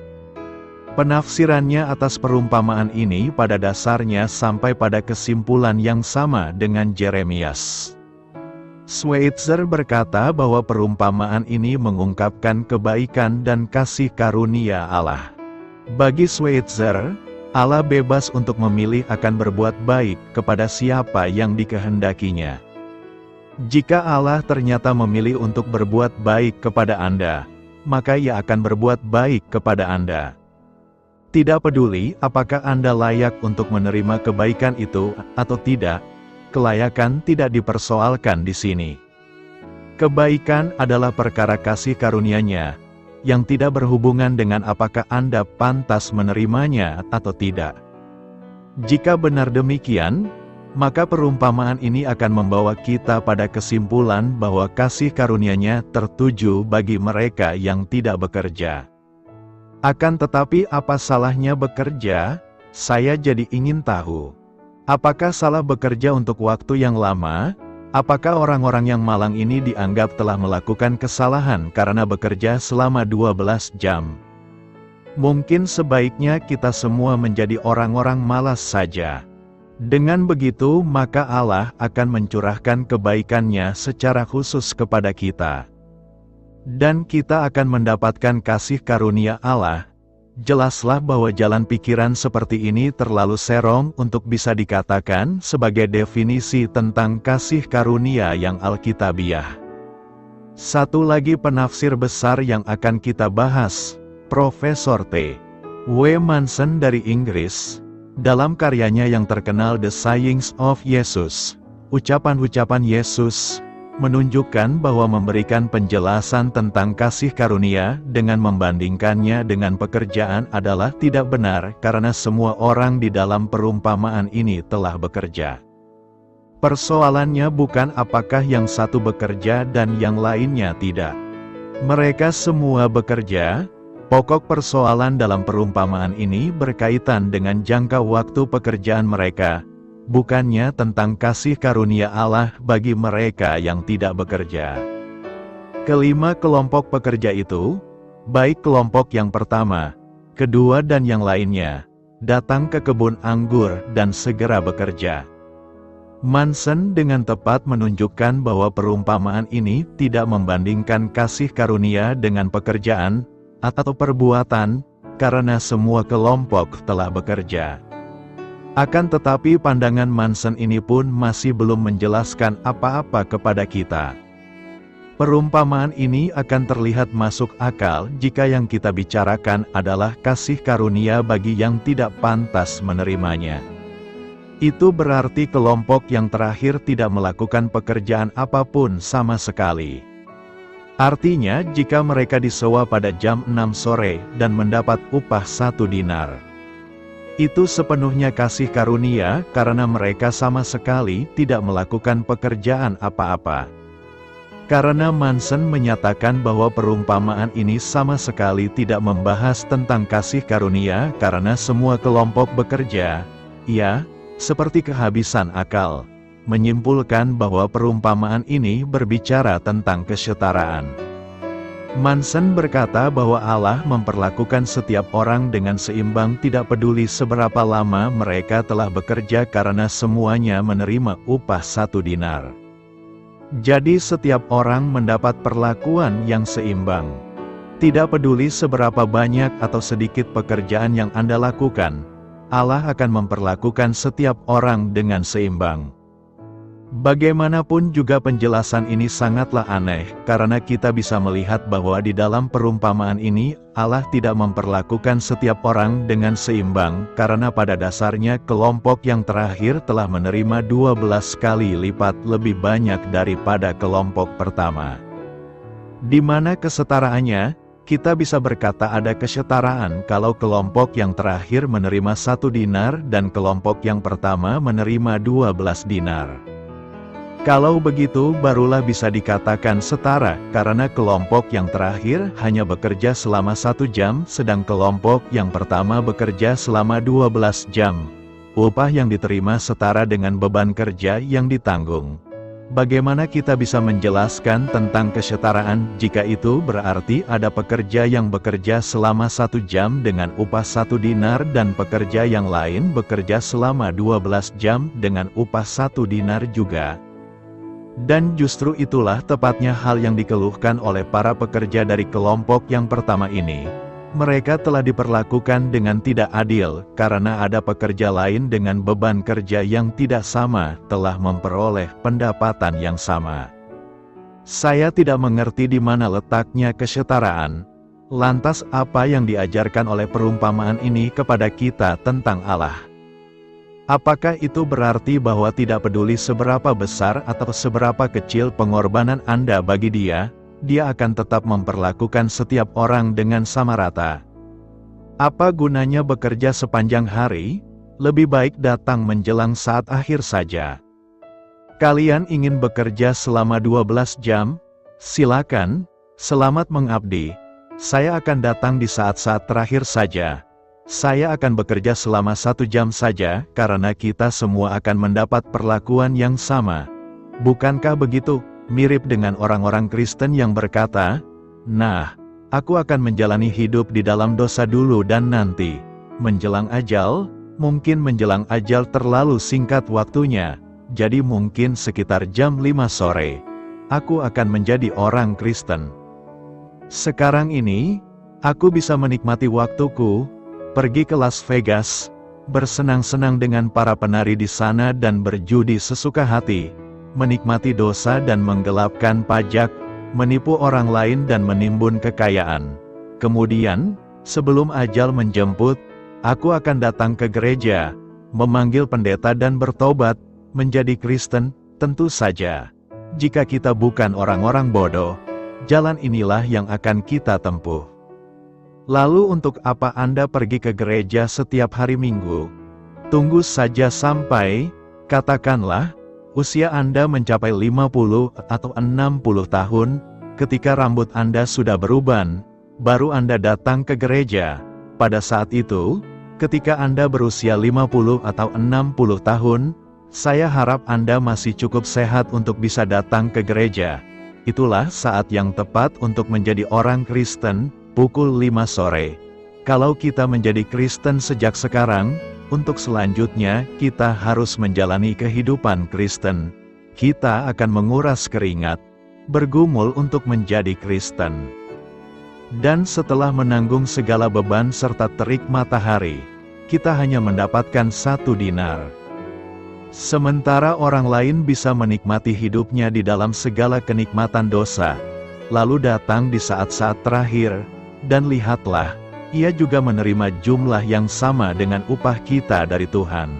Penafsirannya atas perumpamaan ini pada dasarnya sampai pada kesimpulan yang sama dengan Yeremias. Schweitzer berkata bahwa perumpamaan ini mengungkapkan kebaikan dan kasih karunia Allah. Bagi Schweitzer, Allah bebas untuk memilih akan berbuat baik kepada siapa yang dikehendakinya. Jika Allah ternyata memilih untuk berbuat baik kepada Anda, maka Ia akan berbuat baik kepada Anda. Tidak peduli apakah Anda layak untuk menerima kebaikan itu atau tidak, kelayakan tidak dipersoalkan di sini. Kebaikan adalah perkara kasih karunia-Nya, yang tidak berhubungan dengan apakah Anda pantas menerimanya atau tidak. Jika benar demikian, maka perumpamaan ini akan membawa kita pada kesimpulan bahwa kasih karunia-Nya tertuju bagi mereka yang tidak bekerja. Akan tetapi apa salahnya bekerja? Saya jadi ingin tahu. Apakah salah bekerja untuk waktu yang lama? Apakah orang-orang yang malang ini dianggap telah melakukan kesalahan karena bekerja selama 12 jam? Mungkin sebaiknya kita semua menjadi orang-orang malas saja. Dengan begitu, maka Allah akan mencurahkan kebaikan-Nya secara khusus kepada kita. Dan kita akan mendapatkan kasih karunia Allah. Jelaslah bahwa jalan pikiran seperti ini terlalu serong untuk bisa dikatakan sebagai definisi tentang kasih karunia yang alkitabiah. Satu lagi penafsir besar yang akan kita bahas, Profesor T. W. Manson dari Inggris, dalam karyanya yang terkenal The Sayings of Jesus, ucapan-ucapan Yesus, menunjukkan bahwa memberikan penjelasan tentang kasih karunia dengan membandingkannya dengan pekerjaan adalah tidak benar karena semua orang di dalam perumpamaan ini telah bekerja. Persoalannya bukan apakah yang satu bekerja dan yang lainnya tidak. Mereka semua bekerja. Pokok persoalan dalam perumpamaan ini berkaitan dengan jangka waktu pekerjaan mereka, bukannya tentang kasih karunia Allah bagi mereka yang tidak bekerja. Kelima kelompok pekerja itu, baik kelompok yang pertama, kedua dan yang lainnya, datang ke kebun anggur dan segera bekerja. Manson dengan tepat menunjukkan bahwa perumpamaan ini tidak membandingkan kasih karunia dengan pekerjaan, atau perbuatan, karena semua kelompok telah bekerja. Akan tetapi pandangan Manson ini pun masih belum menjelaskan apa-apa kepada kita. Perumpamaan ini akan terlihat masuk akal jika yang kita bicarakan adalah kasih karunia bagi yang tidak pantas menerimanya. Itu berarti kelompok yang terakhir tidak melakukan pekerjaan apapun sama sekali. Artinya, jika mereka disewa pada jam 6 sore dan mendapat upah 1 dinar. Itu sepenuhnya kasih karunia karena mereka sama sekali tidak melakukan pekerjaan apa-apa. Karena Manson menyatakan bahwa perumpamaan ini sama sekali tidak membahas tentang kasih karunia karena semua kelompok bekerja, ia, seperti kehabisan akal, menyimpulkan bahwa perumpamaan ini berbicara tentang kesetaraan. Manson berkata bahwa Allah memperlakukan setiap orang dengan seimbang tidak peduli seberapa lama mereka telah bekerja karena semuanya menerima upah 1 dinar. Jadi setiap orang mendapat perlakuan yang seimbang. Tidak peduli seberapa banyak atau sedikit pekerjaan yang Anda lakukan, Allah akan memperlakukan setiap orang dengan seimbang. Bagaimanapun juga penjelasan ini sangatlah aneh, karena kita bisa melihat bahwa di dalam perumpamaan ini, Allah tidak memperlakukan setiap orang dengan seimbang, karena pada dasarnya kelompok yang terakhir telah menerima 12 kali lipat lebih banyak daripada kelompok pertama. Di mana kesetaraannya? Kita bisa berkata ada kesetaraan kalau kelompok yang terakhir menerima 1 dinar dan kelompok yang pertama menerima 12 dinar. Kalau begitu barulah bisa dikatakan setara, karena kelompok yang terakhir hanya bekerja selama 1 jam, sedang kelompok yang pertama bekerja selama 12 jam. Upah yang diterima setara dengan beban kerja yang ditanggung. Bagaimana kita bisa menjelaskan tentang kesetaraan jika itu berarti ada pekerja yang bekerja selama 1 jam dengan upah 1 dinar dan pekerja yang lain bekerja selama 12 jam dengan upah 1 dinar juga? Dan justru itulah tepatnya hal yang dikeluhkan oleh para pekerja dari kelompok yang pertama ini. Mereka telah diperlakukan dengan tidak adil, karena ada pekerja lain dengan beban kerja yang tidak sama, telah memperoleh pendapatan yang sama. Saya tidak mengerti di mana letaknya kesetaraan, Lantas apa yang diajarkan oleh perumpamaan ini kepada kita tentang Allah? Apakah itu berarti bahwa tidak peduli seberapa besar atau seberapa kecil pengorbanan Anda bagi Dia akan tetap memperlakukan setiap orang dengan sama rata? Apa gunanya bekerja sepanjang hari? Lebih baik datang menjelang saat akhir saja. Kalian ingin bekerja selama 12 jam? Silakan, selamat mengabdi. Saya akan datang di saat-saat terakhir saja. Saya akan bekerja selama 1 jam saja, karena kita semua akan mendapat perlakuan yang sama. Bukankah begitu? Mirip dengan orang-orang Kristen yang berkata, "Nah, aku akan menjalani hidup di dalam dosa dulu dan nanti, menjelang ajal, mungkin menjelang ajal terlalu singkat waktunya, jadi mungkin sekitar jam 5 sore, aku akan menjadi orang Kristen. Sekarang ini, aku bisa menikmati waktuku, pergi ke Las Vegas, bersenang-senang dengan para penari di sana dan berjudi sesuka hati, menikmati dosa dan menggelapkan pajak, menipu orang lain dan menimbun kekayaan. Kemudian, sebelum ajal menjemput, aku akan datang ke gereja, memanggil pendeta dan bertobat, menjadi Kristen." Tentu saja, jika kita bukan orang-orang bodoh, jalan inilah yang akan kita tempuh. Lalu untuk apa Anda pergi ke gereja setiap hari Minggu? Tunggu saja sampai, katakanlah, usia Anda mencapai 50 atau 60 tahun, ketika rambut Anda sudah beruban, baru Anda datang ke gereja. Pada saat itu, ketika Anda berusia 50 atau 60 tahun, saya harap Anda masih cukup sehat untuk bisa datang ke gereja. Itulah saat yang tepat untuk menjadi orang Kristen, pukul 5 sore. Kalau kita menjadi Kristen sejak sekarang, untuk selanjutnya kita harus menjalani kehidupan Kristen. Kita akan menguras keringat, bergumul untuk menjadi Kristen. Dan setelah menanggung segala beban serta terik matahari, kita hanya mendapatkan 1 dinar. Sementara orang lain bisa menikmati hidupnya di dalam segala kenikmatan dosa, lalu datang di saat-saat terakhir, dan lihatlah, ia juga menerima jumlah yang sama dengan upah kita dari Tuhan.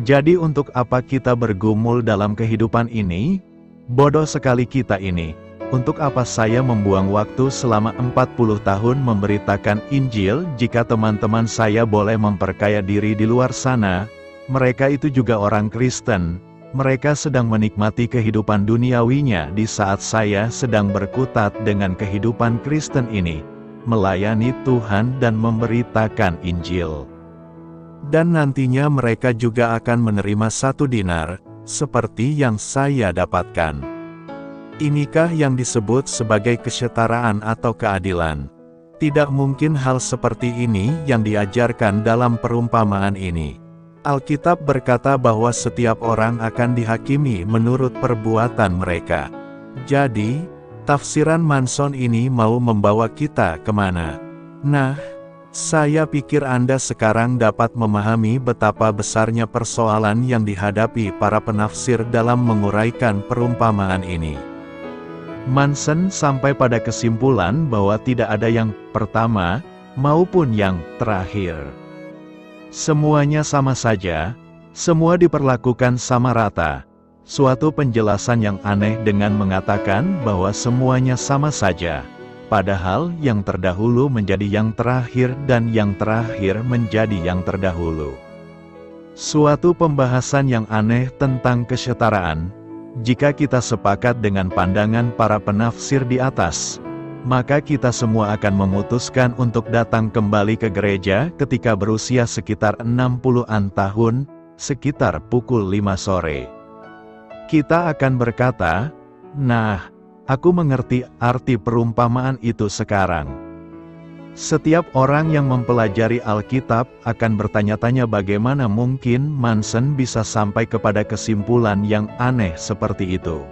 Jadi untuk apa kita bergumul dalam kehidupan ini? Bodoh sekali kita ini. Untuk apa saya membuang waktu selama 40 tahun memberitakan Injil jika teman-teman saya boleh memperkaya diri di luar sana? Mereka itu juga orang Kristen. Mereka sedang menikmati kehidupan duniawinya di saat saya sedang berkutat dengan kehidupan Kristen ini, melayani Tuhan dan memberitakan Injil. Dan nantinya mereka juga akan menerima 1 dinar, seperti yang saya dapatkan. Inikah yang disebut sebagai kesetaraan atau keadilan? Tidak mungkin hal seperti ini yang diajarkan dalam perumpamaan ini. Alkitab berkata bahwa setiap orang akan dihakimi menurut perbuatan mereka. Jadi, tafsiran Manson ini mau membawa kita kemana? Nah, saya pikir Anda sekarang dapat memahami betapa besarnya persoalan yang dihadapi para penafsir dalam menguraikan perumpamaan ini. Manson sampai pada kesimpulan bahwa tidak ada yang pertama, maupun yang terakhir. Semuanya sama saja, semua diperlakukan sama rata. Suatu penjelasan yang aneh dengan mengatakan bahwa semuanya sama saja, padahal yang terdahulu menjadi yang terakhir dan yang terakhir menjadi yang terdahulu. Suatu pembahasan yang aneh tentang kesetaraan. Jika kita sepakat dengan pandangan para penafsir di atas, maka kita semua akan memutuskan untuk datang kembali ke gereja ketika berusia sekitar 60-an tahun, sekitar pukul 5 sore. Kita akan berkata, "Nah, aku mengerti arti perumpamaan itu sekarang." Setiap orang yang mempelajari Alkitab akan bertanya-tanya bagaimana mungkin Manson bisa sampai kepada kesimpulan yang aneh seperti itu.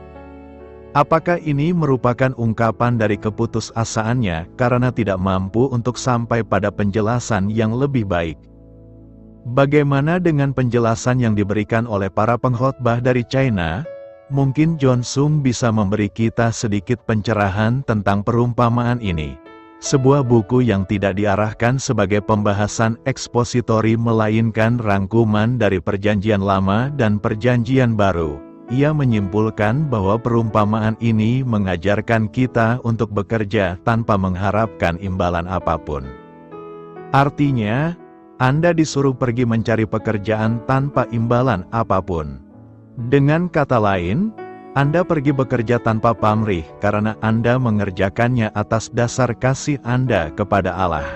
Apakah ini merupakan ungkapan dari keputusasaannya karena tidak mampu untuk sampai pada penjelasan yang lebih baik? Bagaimana dengan penjelasan yang diberikan oleh para pengkhotbah dari China? Mungkin John Sung bisa memberi kita sedikit pencerahan tentang perumpamaan ini. Sebuah buku yang tidak diarahkan sebagai pembahasan ekspositori melainkan rangkuman dari Perjanjian Lama dan Perjanjian Baru. Ia menyimpulkan bahwa perumpamaan ini mengajarkan kita untuk bekerja tanpa mengharapkan imbalan apapun. Artinya, Anda disuruh pergi mencari pekerjaan tanpa imbalan apapun. Dengan kata lain, Anda pergi bekerja tanpa pamrih karena Anda mengerjakannya atas dasar kasih Anda kepada Allah.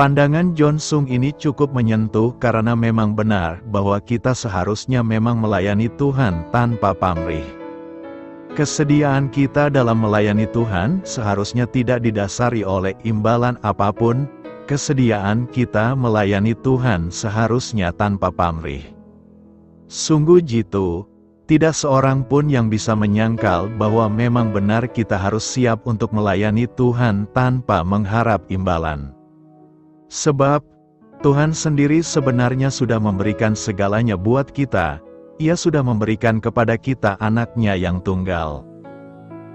Pandangan John Sung ini cukup menyentuh karena memang benar bahwa kita seharusnya memang melayani Tuhan tanpa pamrih. Kesediaan kita dalam melayani Tuhan seharusnya tidak didasari oleh imbalan apapun. Kesediaan kita melayani Tuhan seharusnya tanpa pamrih. Sungguh jitu. Tidak seorang pun yang bisa menyangkal bahwa memang benar kita harus siap untuk melayani Tuhan tanpa mengharap imbalan. Sebab, Tuhan sendiri sebenarnya sudah memberikan segalanya buat kita. Ia sudah memberikan kepada kita anaknya yang tunggal.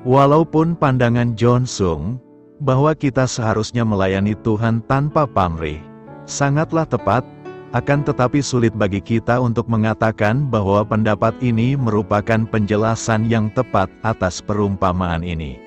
Walaupun pandangan John Sung, bahwa kita seharusnya melayani Tuhan tanpa pamrih, sangatlah tepat, akan tetapi sulit bagi kita untuk mengatakan bahwa pendapat ini merupakan penjelasan yang tepat atas perumpamaan ini.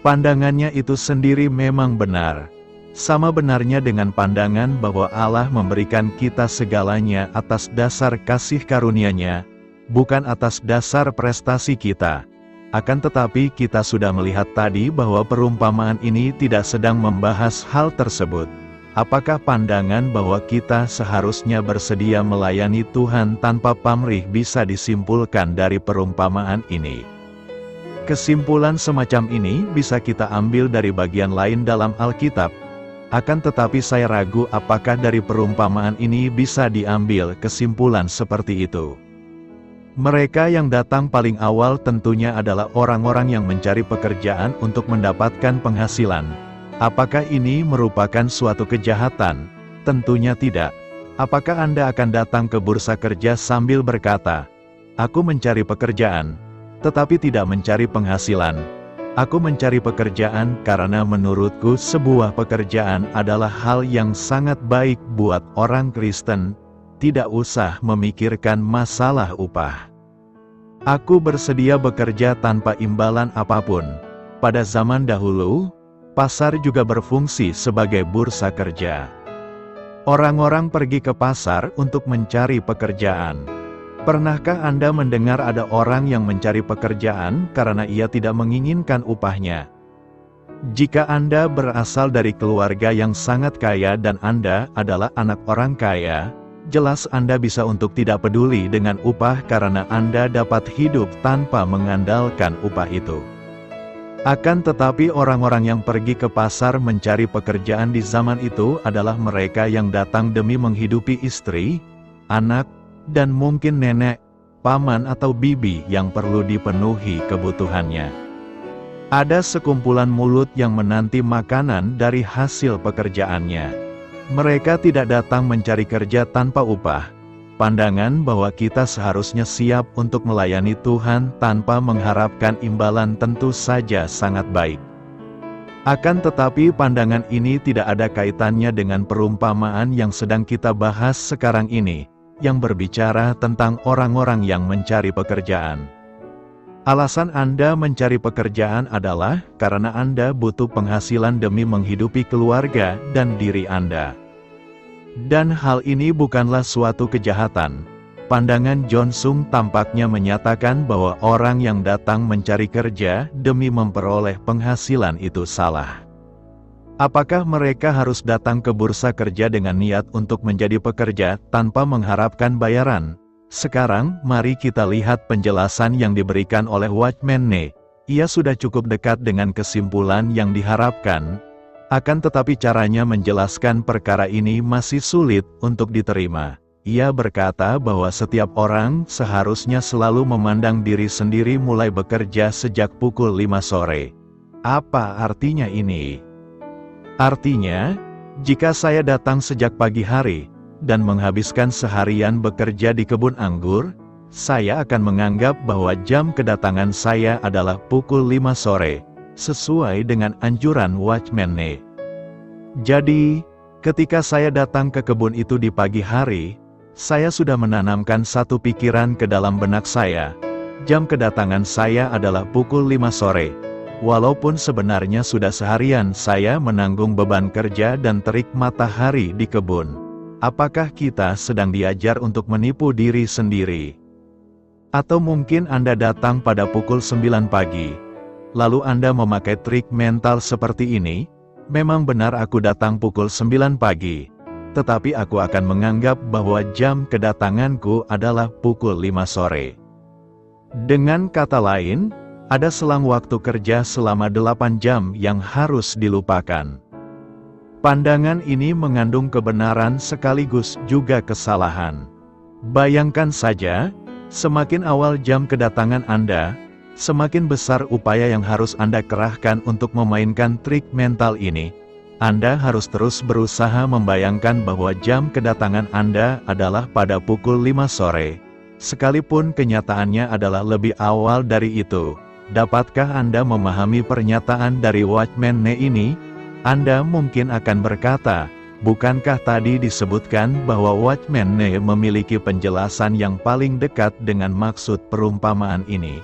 Pandangannya itu sendiri memang benar. Sama benarnya dengan pandangan bahwa Allah memberikan kita segalanya atas dasar kasih karunia-Nya, bukan atas dasar prestasi kita. Akan tetapi kita sudah melihat tadi bahwa perumpamaan ini tidak sedang membahas hal tersebut. Apakah pandangan bahwa kita seharusnya bersedia melayani Tuhan tanpa pamrih bisa disimpulkan dari perumpamaan ini? Kesimpulan semacam ini bisa kita ambil dari bagian lain dalam Alkitab. Akan tetapi saya ragu apakah dari perumpamaan ini bisa diambil kesimpulan seperti itu. Mereka yang datang paling awal tentunya adalah orang-orang yang mencari pekerjaan untuk mendapatkan penghasilan. Apakah ini merupakan suatu kejahatan? Tentunya tidak. Apakah Anda akan datang ke bursa kerja sambil berkata, "Aku mencari pekerjaan, tetapi tidak mencari penghasilan. Aku mencari pekerjaan karena menurutku sebuah pekerjaan adalah hal yang sangat baik buat orang Kristen, tidak usah memikirkan masalah upah. Aku bersedia bekerja tanpa imbalan apapun." Pada zaman dahulu, pasar juga berfungsi sebagai bursa kerja. Orang-orang pergi ke pasar untuk mencari pekerjaan. Pernahkah Anda mendengar ada orang yang mencari pekerjaan karena ia tidak menginginkan upahnya? Jika Anda berasal dari keluarga yang sangat kaya dan Anda adalah anak orang kaya, jelas Anda bisa untuk tidak peduli dengan upah karena Anda dapat hidup tanpa mengandalkan upah itu. Akan tetapi orang-orang yang pergi ke pasar mencari pekerjaan di zaman itu adalah mereka yang datang demi menghidupi istri, anak, dan mungkin nenek, paman atau bibi yang perlu dipenuhi kebutuhannya. Ada sekumpulan mulut yang menanti makanan dari hasil pekerjaannya. Mereka tidak datang mencari kerja tanpa upah. Pandangan bahwa kita seharusnya siap untuk melayani Tuhan tanpa mengharapkan imbalan tentu saja sangat baik. Akan tetapi pandangan ini tidak ada kaitannya dengan perumpamaan yang sedang kita bahas sekarang ini, yang berbicara tentang orang-orang yang mencari pekerjaan. Alasan Anda mencari pekerjaan adalah karena Anda butuh penghasilan demi menghidupi keluarga dan diri Anda. Dan hal ini bukanlah suatu kejahatan. Pandangan John Sung tampaknya menyatakan bahwa orang yang datang mencari kerja demi memperoleh penghasilan itu salah. Apakah mereka harus datang ke bursa kerja dengan niat untuk menjadi pekerja tanpa mengharapkan bayaran? Sekarang, mari kita lihat penjelasan yang diberikan oleh Watchman Nee. Ia sudah cukup dekat dengan kesimpulan yang diharapkan. Akan tetapi caranya menjelaskan perkara ini masih sulit untuk diterima. Ia berkata bahwa setiap orang seharusnya selalu memandang diri sendiri mulai bekerja sejak pukul 5 sore. Apa artinya ini? Artinya, jika saya datang sejak pagi hari, dan menghabiskan seharian bekerja di kebun anggur, saya akan menganggap bahwa jam kedatangan saya adalah pukul 5 sore. sesuai dengan anjuran Watchman Nee. Jadi, ketika saya datang ke kebun itu di pagi hari, saya sudah menanamkan satu pikiran ke dalam benak saya. Jam kedatangan saya adalah pukul 5 sore. Walaupun sebenarnya sudah seharian saya menanggung beban kerja dan terik matahari di kebun. Apakah kita sedang diajar untuk menipu diri sendiri? Atau mungkin Anda datang pada pukul 9 pagi. Lalu Anda memakai trik mental seperti ini, memang benar aku datang pukul 9 pagi. Tetapi aku akan menganggap bahwa jam kedatanganku adalah pukul 5 sore. Dengan kata lain, ada selang waktu kerja selama 8 jam yang harus dilupakan. Pandangan ini mengandung kebenaran sekaligus juga kesalahan. Bayangkan saja, semakin awal jam kedatangan Anda, semakin besar upaya yang harus Anda kerahkan untuk memainkan trik mental ini. Anda harus terus berusaha membayangkan bahwa jam kedatangan Anda adalah pada pukul 5 sore. Sekalipun kenyataannya adalah lebih awal dari itu. Dapatkah Anda memahami pernyataan dari Watchman Nee ini? Anda mungkin akan berkata, bukankah tadi disebutkan bahwa Watchman Nee memiliki penjelasan yang paling dekat dengan maksud perumpamaan ini?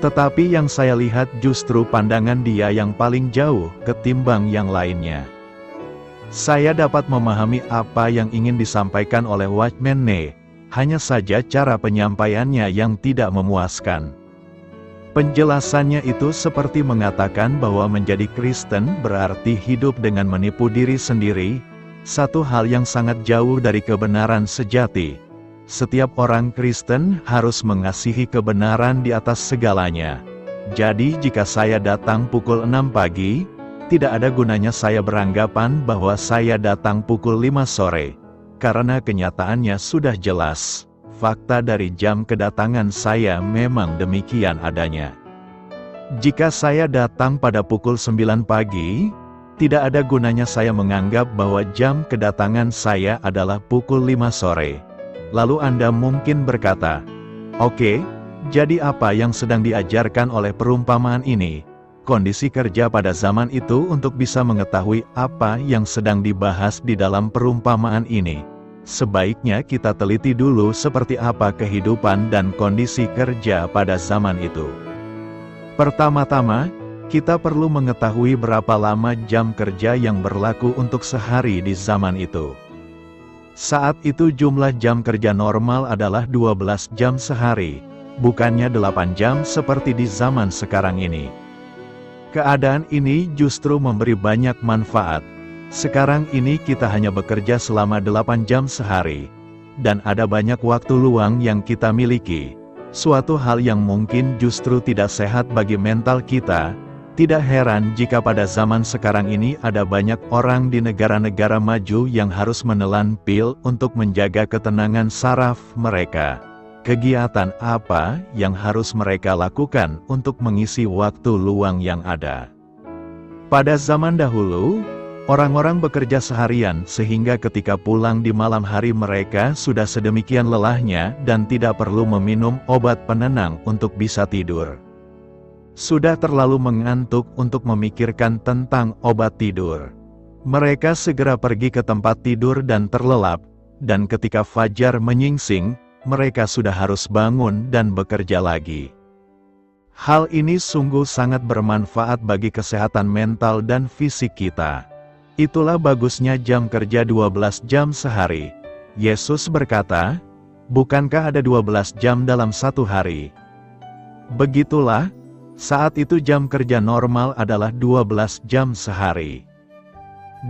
Tetapi yang saya lihat justru pandangan dia yang paling jauh ketimbang yang lainnya. Saya dapat memahami apa yang ingin disampaikan oleh Watchman Nee, hanya saja cara penyampaiannya yang tidak memuaskan. Penjelasannya itu seperti mengatakan bahwa menjadi Kristen berarti hidup dengan menipu diri sendiri, satu hal yang sangat jauh dari kebenaran sejati. Setiap orang Kristen harus mengasihi kebenaran di atas segalanya. Jadi jika saya datang pukul 6 pagi, tidak ada gunanya saya beranggapan bahwa saya datang pukul 5 sore. Karena kenyataannya sudah jelas, fakta dari jam kedatangan saya memang demikian adanya. Jika saya datang pada pukul 9 pagi, tidak ada gunanya saya menganggap bahwa jam kedatangan saya adalah pukul 5 sore. Lalu Anda mungkin berkata, oke, jadi apa yang sedang diajarkan oleh perumpamaan ini? Kondisi kerja pada zaman itu untuk bisa mengetahui apa yang sedang dibahas di dalam perumpamaan ini. Sebaiknya kita teliti dulu seperti apa kehidupan dan kondisi kerja pada zaman itu. Pertama-tama, kita perlu mengetahui berapa lama jam kerja yang berlaku untuk sehari di zaman itu. Saat itu jumlah jam kerja normal adalah 12 jam sehari, bukannya 8 jam seperti di zaman sekarang ini. Keadaan ini justru memberi banyak manfaat. Sekarang ini kita hanya bekerja selama 8 jam sehari, dan ada banyak waktu luang yang kita miliki. Suatu hal yang mungkin justru tidak sehat bagi mental kita. Tidak heran jika pada zaman sekarang ini ada banyak orang di negara-negara maju yang harus menelan pil untuk menjaga ketenangan saraf mereka. Kegiatan apa yang harus mereka lakukan untuk mengisi waktu luang yang ada? Pada zaman dahulu, orang-orang bekerja seharian sehingga ketika pulang di malam hari mereka sudah sedemikian lelahnya dan tidak perlu meminum obat penenang untuk bisa tidur. Sudah terlalu mengantuk untuk memikirkan tentang obat tidur. Mereka segera pergi ke tempat tidur dan terlelap, dan ketika fajar menyingsing, mereka sudah harus bangun dan bekerja lagi. Hal ini sungguh sangat bermanfaat bagi kesehatan mental dan fisik kita. Itulah bagusnya jam kerja 12 jam sehari. Yesus berkata, bukankah ada 12 jam dalam satu hari? Begitulah, saat itu jam kerja normal adalah 12 jam sehari.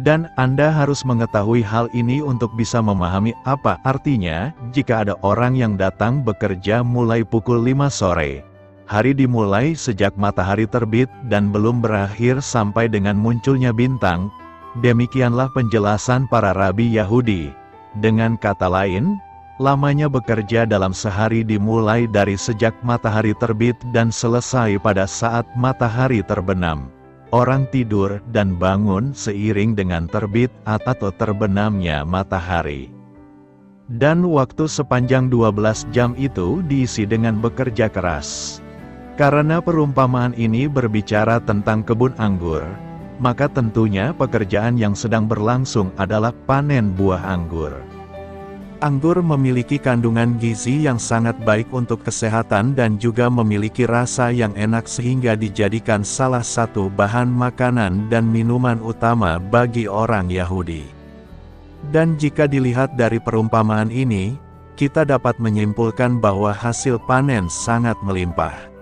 Dan Anda harus mengetahui hal ini untuk bisa memahami apa artinya jika ada orang yang datang bekerja mulai pukul 5 sore. Hari dimulai sejak matahari terbit dan belum berakhir sampai dengan munculnya bintang. Demikianlah penjelasan para rabi Yahudi. Dengan kata lain, lamanya bekerja dalam sehari dimulai dari sejak matahari terbit dan selesai pada saat matahari terbenam. Orang tidur dan bangun seiring dengan terbit atau terbenamnya matahari. Dan waktu sepanjang 12 jam itu diisi dengan bekerja keras. Karena perumpamaan ini berbicara tentang kebun anggur, maka tentunya pekerjaan yang sedang berlangsung adalah panen buah anggur. Anggur memiliki kandungan gizi yang sangat baik untuk kesehatan dan juga memiliki rasa yang enak sehingga dijadikan salah satu bahan makanan dan minuman utama bagi orang Yahudi. Dan jika dilihat dari perumpamaan ini, kita dapat menyimpulkan bahwa hasil panen sangat melimpah.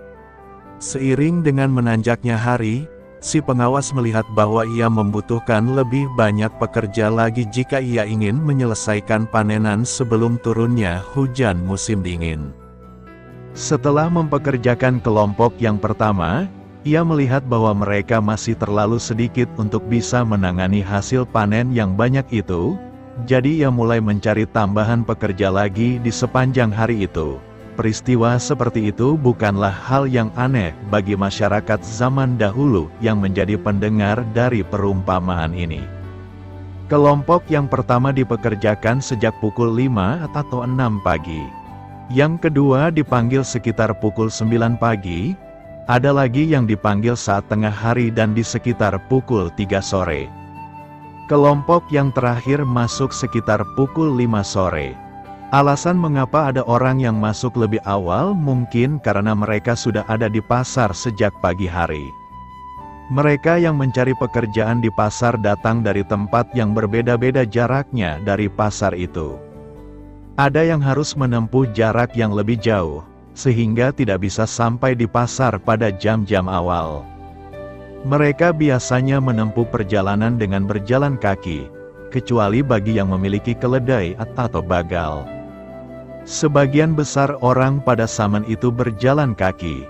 Seiring dengan menanjaknya hari, si pengawas melihat bahwa ia membutuhkan lebih banyak pekerja lagi jika ia ingin menyelesaikan panenan sebelum turunnya hujan musim dingin. Setelah mempekerjakan kelompok yang pertama, ia melihat bahwa mereka masih terlalu sedikit untuk bisa menangani hasil panen yang banyak itu, jadi ia mulai mencari tambahan pekerja lagi di sepanjang hari itu. Peristiwa seperti itu bukanlah hal yang aneh bagi masyarakat zaman dahulu yang menjadi pendengar dari perumpamaan ini. Kelompok yang pertama dipekerjakan sejak pukul 5 atau 6 pagi. Yang kedua dipanggil sekitar pukul 9 pagi, ada lagi yang dipanggil saat tengah hari dan di sekitar pukul 3 sore. Kelompok yang terakhir masuk sekitar pukul 5 sore. Alasan mengapa ada orang yang masuk lebih awal mungkin karena mereka sudah ada di pasar sejak pagi hari. Mereka yang mencari pekerjaan di pasar datang dari tempat yang berbeda-beda jaraknya dari pasar itu. Ada yang harus menempuh jarak yang lebih jauh, sehingga tidak bisa sampai di pasar pada jam-jam awal. Mereka biasanya menempuh perjalanan dengan berjalan kaki, kecuali bagi yang memiliki keledai atau bagal. Sebagian besar orang pada zaman itu berjalan kaki.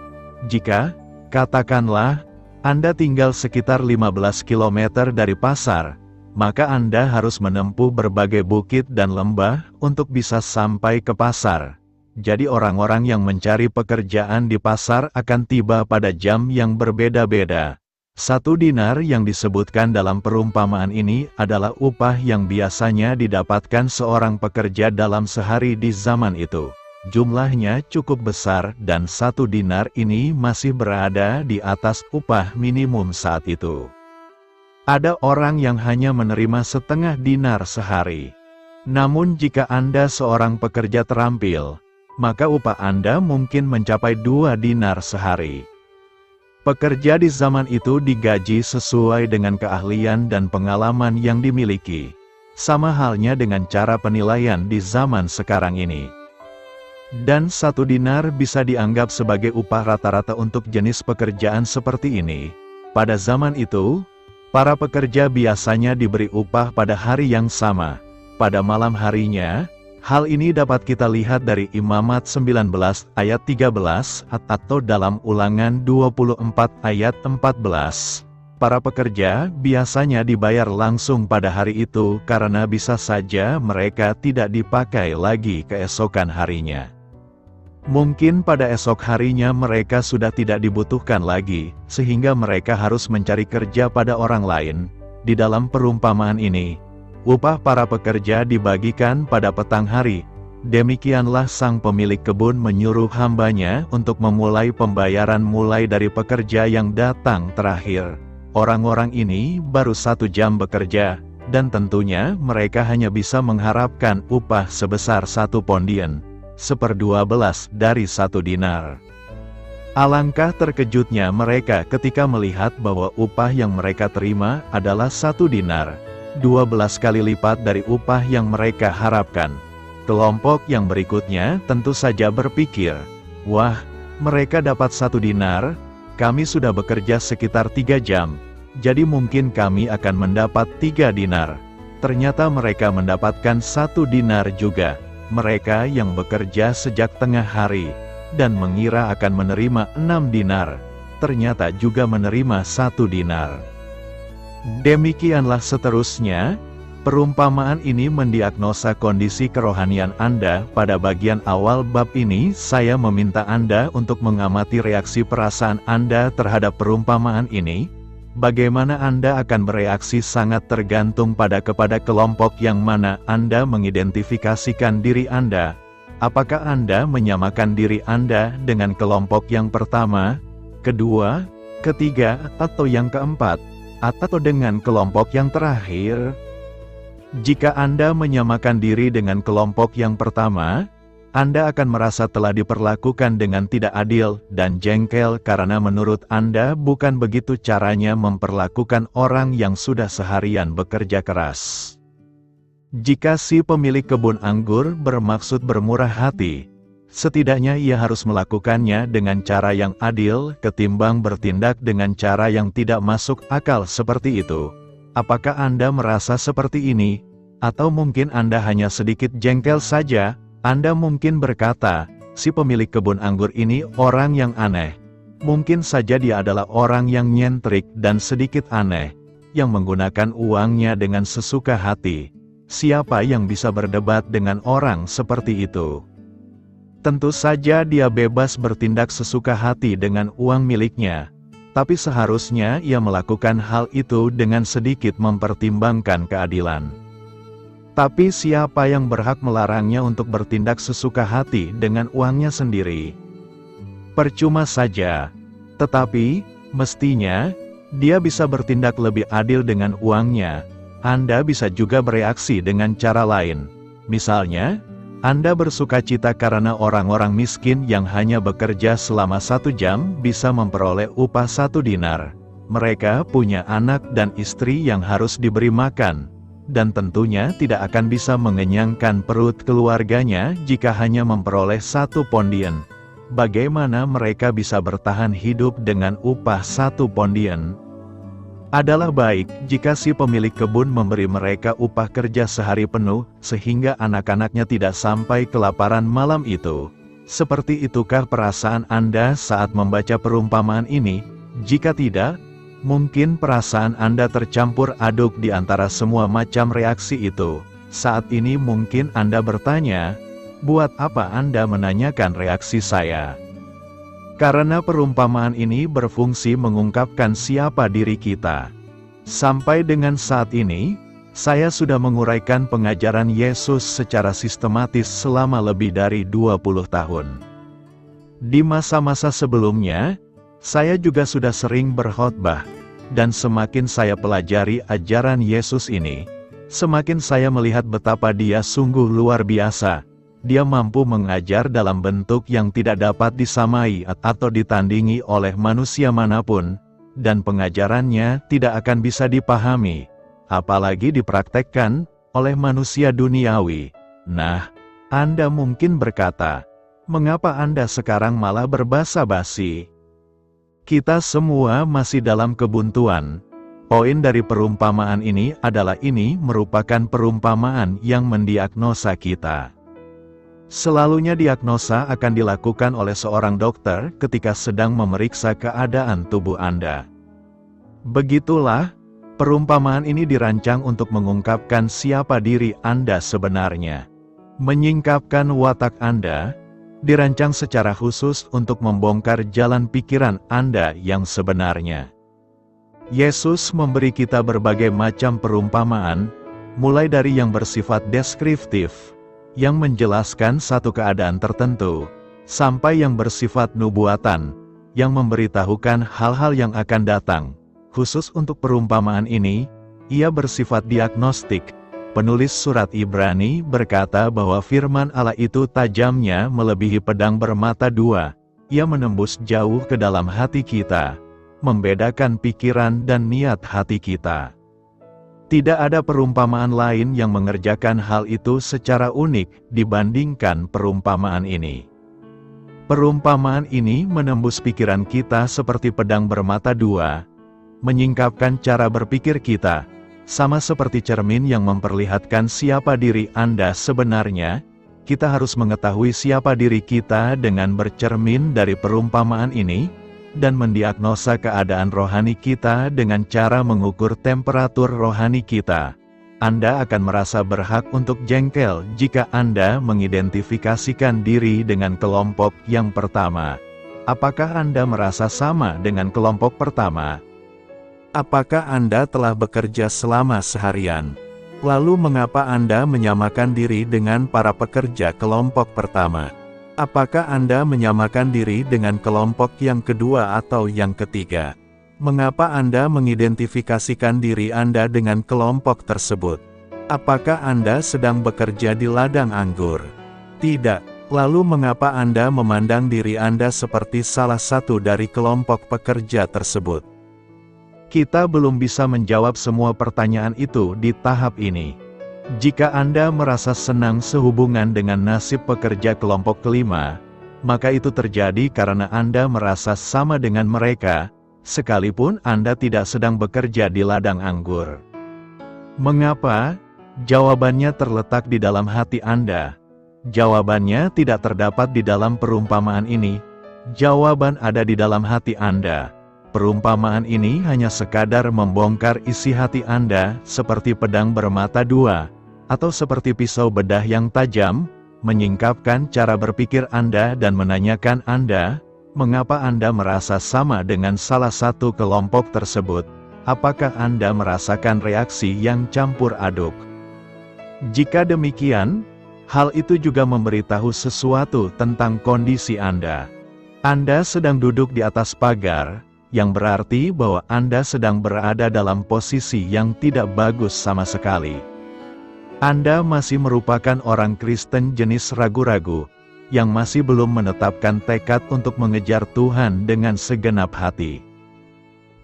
Jika, katakanlah, Anda tinggal sekitar 15 km dari pasar, maka Anda harus menempuh berbagai bukit dan lembah untuk bisa sampai ke pasar. Jadi orang-orang yang mencari pekerjaan di pasar akan tiba pada jam yang berbeda-beda. 1 dinar yang disebutkan dalam perumpamaan ini adalah upah yang biasanya didapatkan seorang pekerja dalam sehari di zaman itu. Jumlahnya cukup besar dan 1 dinar ini masih berada di atas upah minimum saat itu. Ada orang yang hanya menerima setengah dinar sehari. Namun jika Anda seorang pekerja terampil, maka upah Anda mungkin mencapai 2 dinar sehari. Pekerja di zaman itu digaji sesuai dengan keahlian dan pengalaman yang dimiliki. Sama halnya dengan cara penilaian di zaman sekarang ini. Dan 1 dinar bisa dianggap sebagai upah rata-rata untuk jenis pekerjaan seperti ini. Pada zaman itu, para pekerja biasanya diberi upah pada hari yang sama. Pada malam harinya, hal ini dapat kita lihat dari Imamat 19 ayat 13 atau dalam Ulangan 24 ayat 14. Para pekerja biasanya dibayar langsung pada hari itu karena bisa saja mereka tidak dipakai lagi keesokan harinya. Mungkin pada esok harinya mereka sudah tidak dibutuhkan lagi, sehingga mereka harus mencari kerja pada orang lain. Di dalam perumpamaan ini, upah para pekerja dibagikan pada petang hari. Demikianlah sang pemilik kebun menyuruh hambanya untuk memulai pembayaran mulai dari pekerja yang datang terakhir. Orang-orang ini baru 1 jam bekerja, dan tentunya mereka hanya bisa mengharapkan upah sebesar 1 pondian, 1/12 dari 1 dinar. Alangkah terkejutnya mereka ketika melihat bahwa upah yang mereka terima adalah 1 dinar. 12 kali lipat dari upah yang mereka harapkan. Kelompok yang berikutnya tentu saja berpikir, wah, mereka dapat 1 dinar, kami sudah bekerja sekitar 3 jam, jadi mungkin kami akan mendapat 3 dinar. Ternyata mereka mendapatkan 1 dinar juga. Mereka yang bekerja sejak tengah hari, dan mengira akan menerima 6 dinar, ternyata juga menerima 1 dinar. Demikianlah seterusnya, perumpamaan ini mendiagnosa kondisi kerohanian Anda. Pada bagian awal bab ini saya meminta Anda untuk mengamati reaksi perasaan Anda terhadap perumpamaan ini. Bagaimana Anda akan bereaksi sangat tergantung kepada kelompok yang mana Anda mengidentifikasikan diri Anda. Apakah Anda menyamakan diri Anda dengan kelompok yang pertama, kedua, ketiga, atau yang keempat, atau dengan kelompok yang terakhir? Jika Anda menyamakan diri dengan kelompok yang pertama, Anda akan merasa telah diperlakukan dengan tidak adil dan jengkel karena menurut Anda bukan begitu caranya memperlakukan orang yang sudah seharian bekerja keras. Jika si pemilik kebun anggur bermaksud bermurah hati, setidaknya ia harus melakukannya dengan cara yang adil ketimbang bertindak dengan cara yang tidak masuk akal seperti itu. Apakah Anda merasa seperti ini? Atau mungkin Anda hanya sedikit jengkel saja? Anda mungkin berkata, si pemilik kebun anggur ini orang yang aneh. Mungkin saja dia adalah orang yang nyentrik dan sedikit aneh, yang menggunakan uangnya dengan sesuka hati. Siapa yang bisa berdebat dengan orang seperti itu? Tentu saja dia bebas bertindak sesuka hati dengan uang miliknya. Tapi seharusnya ia melakukan hal itu dengan sedikit mempertimbangkan keadilan. Tapi siapa yang berhak melarangnya untuk bertindak sesuka hati dengan uangnya sendiri? Percuma saja. Tetapi, mestinya, dia bisa bertindak lebih adil dengan uangnya. Anda bisa juga bereaksi dengan cara lain. Misalnya, Anda bersukacita karena orang-orang miskin yang hanya bekerja selama 1 jam bisa memperoleh upah 1 dinar. Mereka punya anak dan istri yang harus diberi makan, dan tentunya tidak akan bisa mengenyangkan perut keluarganya jika hanya memperoleh 1 pondian. Bagaimana mereka bisa bertahan hidup dengan upah 1 pondian? Adalah baik jika si pemilik kebun memberi mereka upah kerja sehari penuh, sehingga anak-anaknya tidak sampai kelaparan malam itu. Seperti itukah perasaan Anda saat membaca perumpamaan ini? Jika tidak, mungkin perasaan Anda tercampur aduk di antara semua macam reaksi itu. Saat ini mungkin Anda bertanya, buat apa Anda menanyakan reaksi saya? Karena perumpamaan ini berfungsi mengungkapkan siapa diri kita. Sampai dengan saat ini, saya sudah menguraikan pengajaran Yesus secara sistematis selama lebih dari 20 tahun. Di masa-masa sebelumnya, saya juga sudah sering berkhotbah, dan semakin saya pelajari ajaran Yesus ini, semakin saya melihat betapa dia sungguh luar biasa. Dia mampu mengajar dalam bentuk yang tidak dapat disamai atau ditandingi oleh manusia manapun, dan pengajarannya tidak akan bisa dipahami, apalagi dipraktekkan, oleh manusia duniawi. Nah, Anda mungkin berkata, mengapa Anda sekarang malah berbasa-basi? Kita semua masih dalam kebuntuan. Poin dari perumpamaan ini adalah ini merupakan perumpamaan yang mendiagnosa kita. Selalunya diagnosa akan dilakukan oleh seorang dokter ketika sedang memeriksa keadaan tubuh Anda. Begitulah, perumpamaan ini dirancang untuk mengungkapkan siapa diri Anda sebenarnya. Menyingkapkan watak Anda, dirancang secara khusus untuk membongkar jalan pikiran Anda yang sebenarnya. Yesus memberi kita berbagai macam perumpamaan, mulai dari yang bersifat deskriptif, yang menjelaskan satu keadaan tertentu, sampai yang bersifat nubuatan, yang memberitahukan hal-hal yang akan datang. Khusus untuk perumpamaan ini, ia bersifat diagnostik. Penulis surat Ibrani berkata bahwa firman Allah itu tajamnya melebihi pedang bermata 2. Ia menembus jauh ke dalam hati kita, membedakan pikiran dan niat hati kita. Tidak ada perumpamaan lain yang mengerjakan hal itu secara unik dibandingkan perumpamaan ini. Perumpamaan ini menembus pikiran kita seperti pedang bermata 2, menyingkapkan cara berpikir kita, sama seperti cermin yang memperlihatkan siapa diri Anda sebenarnya. Kita harus mengetahui siapa diri kita dengan bercermin dari perumpamaan ini, dan mendiagnosa keadaan rohani kita dengan cara mengukur temperatur rohani kita. Anda akan merasa berhak untuk jengkel jika Anda mengidentifikasikan diri dengan kelompok yang pertama. Apakah Anda merasa sama dengan kelompok pertama? Apakah Anda telah bekerja selama seharian? Lalu mengapa Anda menyamakan diri dengan para pekerja kelompok pertama? Apakah Anda menyamakan diri dengan kelompok yang kedua atau yang ketiga? Mengapa Anda mengidentifikasikan diri Anda dengan kelompok tersebut? Apakah Anda sedang bekerja di ladang anggur? Tidak. Lalu mengapa Anda memandang diri Anda seperti salah satu dari kelompok pekerja tersebut? Kita belum bisa menjawab semua pertanyaan itu di tahap ini. Jika Anda merasa senang sehubungan dengan nasib pekerja kelompok kelima, maka itu terjadi karena Anda merasa sama dengan mereka, sekalipun Anda tidak sedang bekerja di ladang anggur. Mengapa? Jawabannya terletak di dalam hati Anda. Jawabannya tidak terdapat di dalam perumpamaan ini. Jawaban ada di dalam hati Anda. Perumpamaan ini hanya sekadar membongkar isi hati Anda seperti pedang bermata dua, atau seperti pisau bedah yang tajam, menyingkapkan cara berpikir Anda dan menanyakan Anda, mengapa Anda merasa sama dengan salah satu kelompok tersebut? Apakah Anda merasakan reaksi yang campur aduk? Jika demikian, hal itu juga memberitahu sesuatu tentang kondisi Anda. Anda sedang duduk di atas pagar, yang berarti bahwa Anda sedang berada dalam posisi yang tidak bagus sama sekali. Anda masih merupakan orang Kristen jenis ragu-ragu, yang masih belum menetapkan tekad untuk mengejar Tuhan dengan segenap hati.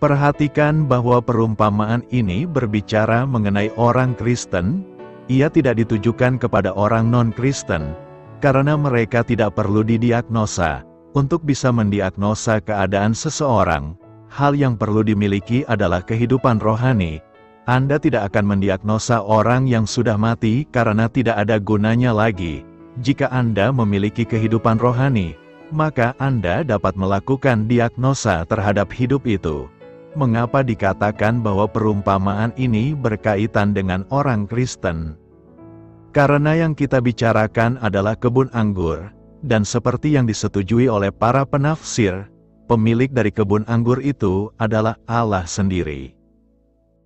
Perhatikan bahwa perumpamaan ini berbicara mengenai orang Kristen. Ia tidak ditujukan kepada orang non-Kristen, karena mereka tidak perlu didiagnosa. Untuk bisa mendiagnosa keadaan seseorang, hal yang perlu dimiliki adalah kehidupan rohani. Anda tidak akan mendiagnosa orang yang sudah mati karena tidak ada gunanya lagi. Jika Anda memiliki kehidupan rohani, maka Anda dapat melakukan diagnosa terhadap hidup itu. Mengapa dikatakan bahwa perumpamaan ini berkaitan dengan orang Kristen? Karena yang kita bicarakan adalah kebun anggur. Dan seperti yang disetujui oleh para penafsir, pemilik dari kebun anggur itu adalah Allah sendiri.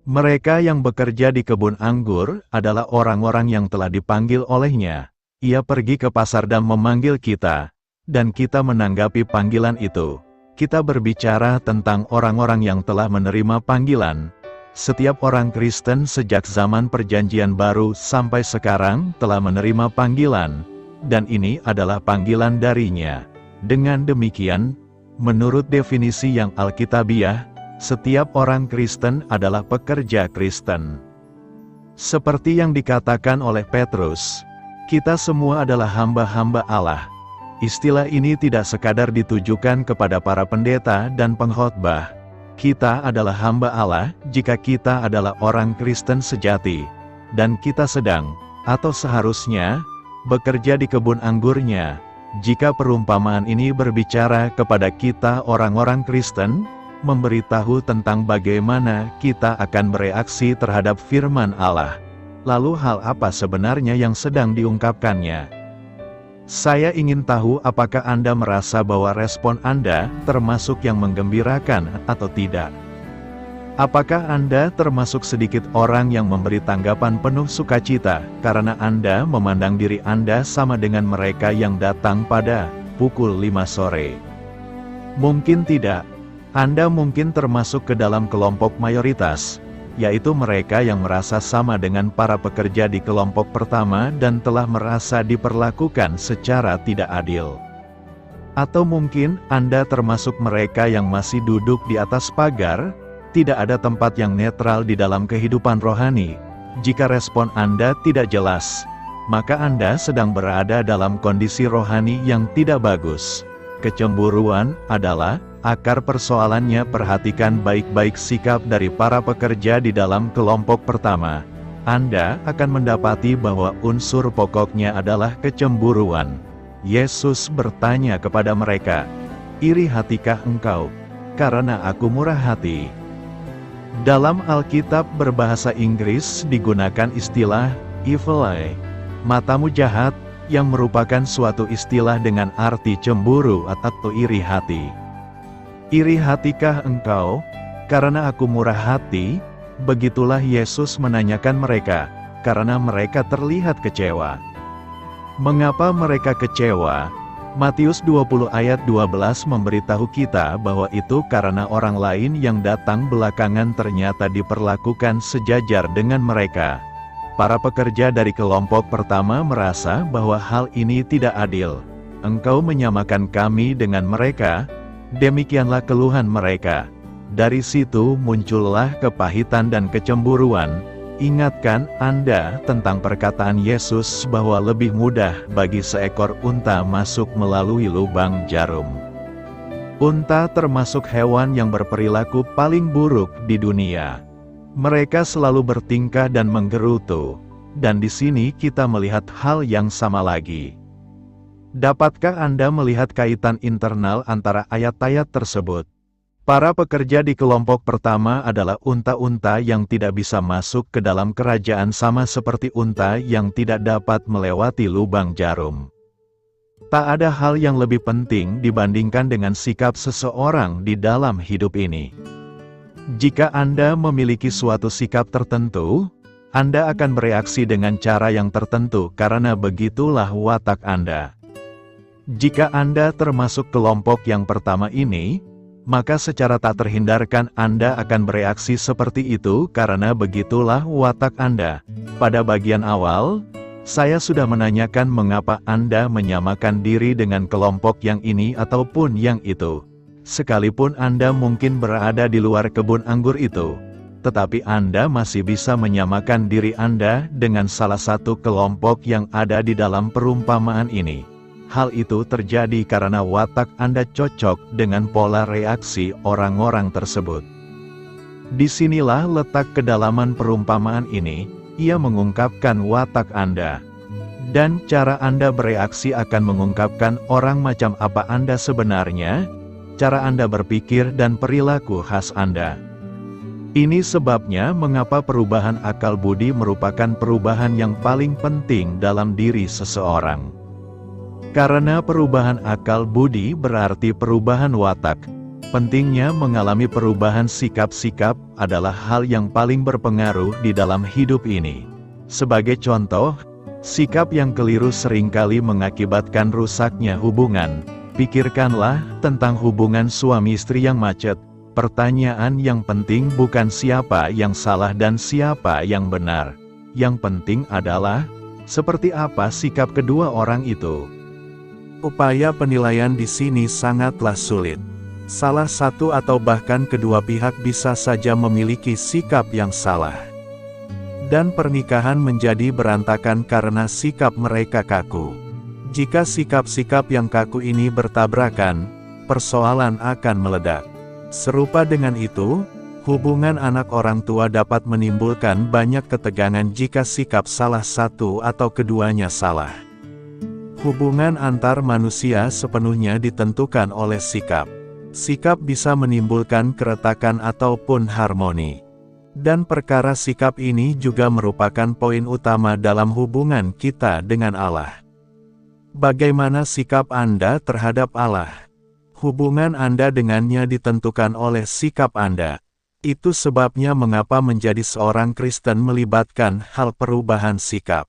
Mereka yang bekerja di kebun anggur adalah orang-orang yang telah dipanggil olehnya. Ia pergi ke pasar dan memanggil kita, dan kita menanggapi panggilan itu. Kita berbicara tentang orang-orang yang telah menerima panggilan. Setiap orang Kristen sejak zaman Perjanjian Baru sampai sekarang telah menerima panggilan. Dan ini adalah panggilan darinya. Dengan demikian, menurut definisi yang alkitabiah, setiap orang Kristen adalah pekerja Kristen. Seperti yang dikatakan oleh Petrus, kita semua adalah hamba-hamba Allah. Istilah ini tidak sekadar ditujukan kepada para pendeta dan pengkhotbah. Kita adalah hamba Allah jika kita adalah orang Kristen sejati, dan kita sedang, atau seharusnya, bekerja di kebun anggurnya. Jika perumpamaan ini berbicara kepada kita orang-orang Kristen, memberitahu tentang bagaimana kita akan bereaksi terhadap firman Allah. Lalu hal apa sebenarnya yang sedang diungkapkannya? Saya ingin tahu apakah Anda merasa bahwa respon Anda termasuk yang menggembirakan atau tidak. Apakah Anda termasuk sedikit orang yang memberi tanggapan penuh sukacita karena Anda memandang diri Anda sama dengan mereka yang datang pada pukul 5 sore? Mungkin tidak. Anda mungkin termasuk ke dalam kelompok mayoritas, yaitu mereka yang merasa sama dengan para pekerja di kelompok pertama dan telah merasa diperlakukan secara tidak adil. Atau mungkin Anda termasuk mereka yang masih duduk di atas pagar. Tidak ada tempat yang netral di dalam kehidupan rohani. Jika respon Anda tidak jelas, maka Anda sedang berada dalam kondisi rohani yang tidak bagus. Kecemburuan adalah akar persoalannya. Perhatikan baik-baik sikap dari para pekerja di dalam kelompok pertama. Anda akan mendapati bahwa unsur pokoknya adalah kecemburuan. Yesus bertanya kepada mereka, "Iri hatikah engkau? Karena aku murah hati." Dalam Alkitab berbahasa Inggris digunakan istilah evil eye, matamu jahat, yang merupakan suatu istilah dengan arti cemburu atau iri hati. Iri hatikah engkau? Karena aku murah hati? Begitulah Yesus menanyakan mereka, karena mereka terlihat kecewa. Mengapa mereka kecewa? Matius 20 ayat 12 memberitahu kita bahwa itu karena orang lain yang datang belakangan ternyata diperlakukan sejajar dengan mereka. Para pekerja dari kelompok pertama merasa bahwa hal ini tidak adil. Engkau menyamakan kami dengan mereka, demikianlah keluhan mereka. Dari situ muncullah kepahitan dan kecemburuan. Ingatkan Anda tentang perkataan Yesus bahwa lebih mudah bagi seekor unta masuk melalui lubang jarum. Unta termasuk hewan yang berperilaku paling buruk di dunia. Mereka selalu bertingkah dan menggerutu, dan di sini kita melihat hal yang sama lagi. Dapatkah Anda melihat kaitan internal antara ayat-ayat tersebut? Para pekerja di kelompok pertama adalah unta-unta yang tidak bisa masuk ke dalam kerajaan sama seperti unta yang tidak dapat melewati lubang jarum. Tak ada hal yang lebih penting dibandingkan dengan sikap seseorang di dalam hidup ini. Jika Anda memiliki suatu sikap tertentu, Anda akan bereaksi dengan cara yang tertentu karena begitulah watak Anda. Jika Anda termasuk kelompok yang pertama ini, maka secara tak terhindarkan Anda akan bereaksi seperti itu karena begitulah watak Anda. Pada bagian awal, saya sudah menanyakan mengapa Anda menyamakan diri dengan kelompok yang ini ataupun yang itu. Sekalipun Anda mungkin berada di luar kebun anggur itu, tetapi Anda masih bisa menyamakan diri Anda dengan salah satu kelompok yang ada di dalam perumpamaan ini. Hal itu terjadi karena watak Anda cocok dengan pola reaksi orang-orang tersebut. Disinilah letak kedalaman perumpamaan ini, ia mengungkapkan watak Anda. Dan cara Anda bereaksi akan mengungkapkan orang macam apa Anda sebenarnya, cara Anda berpikir dan perilaku khas Anda. Ini sebabnya mengapa perubahan akal budi merupakan perubahan yang paling penting dalam diri seseorang. Karena perubahan akal budi berarti perubahan watak, pentingnya mengalami perubahan sikap-sikap adalah hal yang paling berpengaruh di dalam hidup ini. Sebagai contoh, sikap yang keliru seringkali mengakibatkan rusaknya hubungan. Pikirkanlah tentang hubungan suami istri yang macet. Pertanyaan yang penting bukan siapa yang salah dan siapa yang benar. Yang penting adalah, seperti apa sikap kedua orang itu. Upaya penilaian di sini sangatlah sulit. Salah satu atau bahkan kedua pihak bisa saja memiliki sikap yang salah. Dan pernikahan menjadi berantakan karena sikap mereka kaku. Jika sikap-sikap yang kaku ini bertabrakan, persoalan akan meledak. Serupa dengan itu, hubungan anak orang tua dapat menimbulkan banyak ketegangan jika sikap salah satu atau keduanya salah. Hubungan antar manusia sepenuhnya ditentukan oleh sikap. Sikap bisa menimbulkan keretakan ataupun harmoni. Dan perkara sikap ini juga merupakan poin utama dalam hubungan kita dengan Allah. Bagaimana sikap Anda terhadap Allah? Hubungan Anda dengannya ditentukan oleh sikap Anda. Itu sebabnya mengapa menjadi seorang Kristen melibatkan hal perubahan sikap.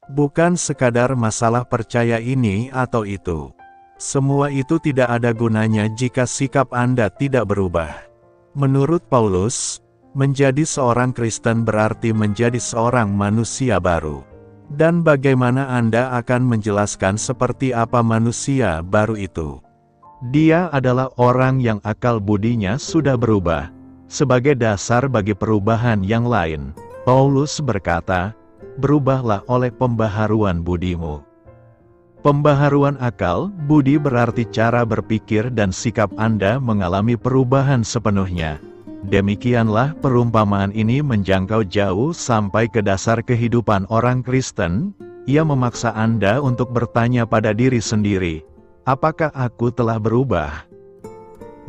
Bukan sekadar masalah percaya ini atau itu. Semua itu tidak ada gunanya jika sikap Anda tidak berubah. Menurut Paulus, menjadi seorang Kristen berarti menjadi seorang manusia baru. Dan bagaimana Anda akan menjelaskan seperti apa manusia baru itu? Dia adalah orang yang akal budinya sudah berubah. Sebagai dasar bagi perubahan yang lain, Paulus berkata, berubahlah oleh pembaharuan budimu. Pembaharuan akal, budi berarti cara berpikir dan sikap Anda mengalami perubahan sepenuhnya. Demikianlah perumpamaan ini menjangkau jauh sampai ke dasar kehidupan orang Kristen. Ia memaksa Anda untuk bertanya pada diri sendiri, apakah aku telah berubah?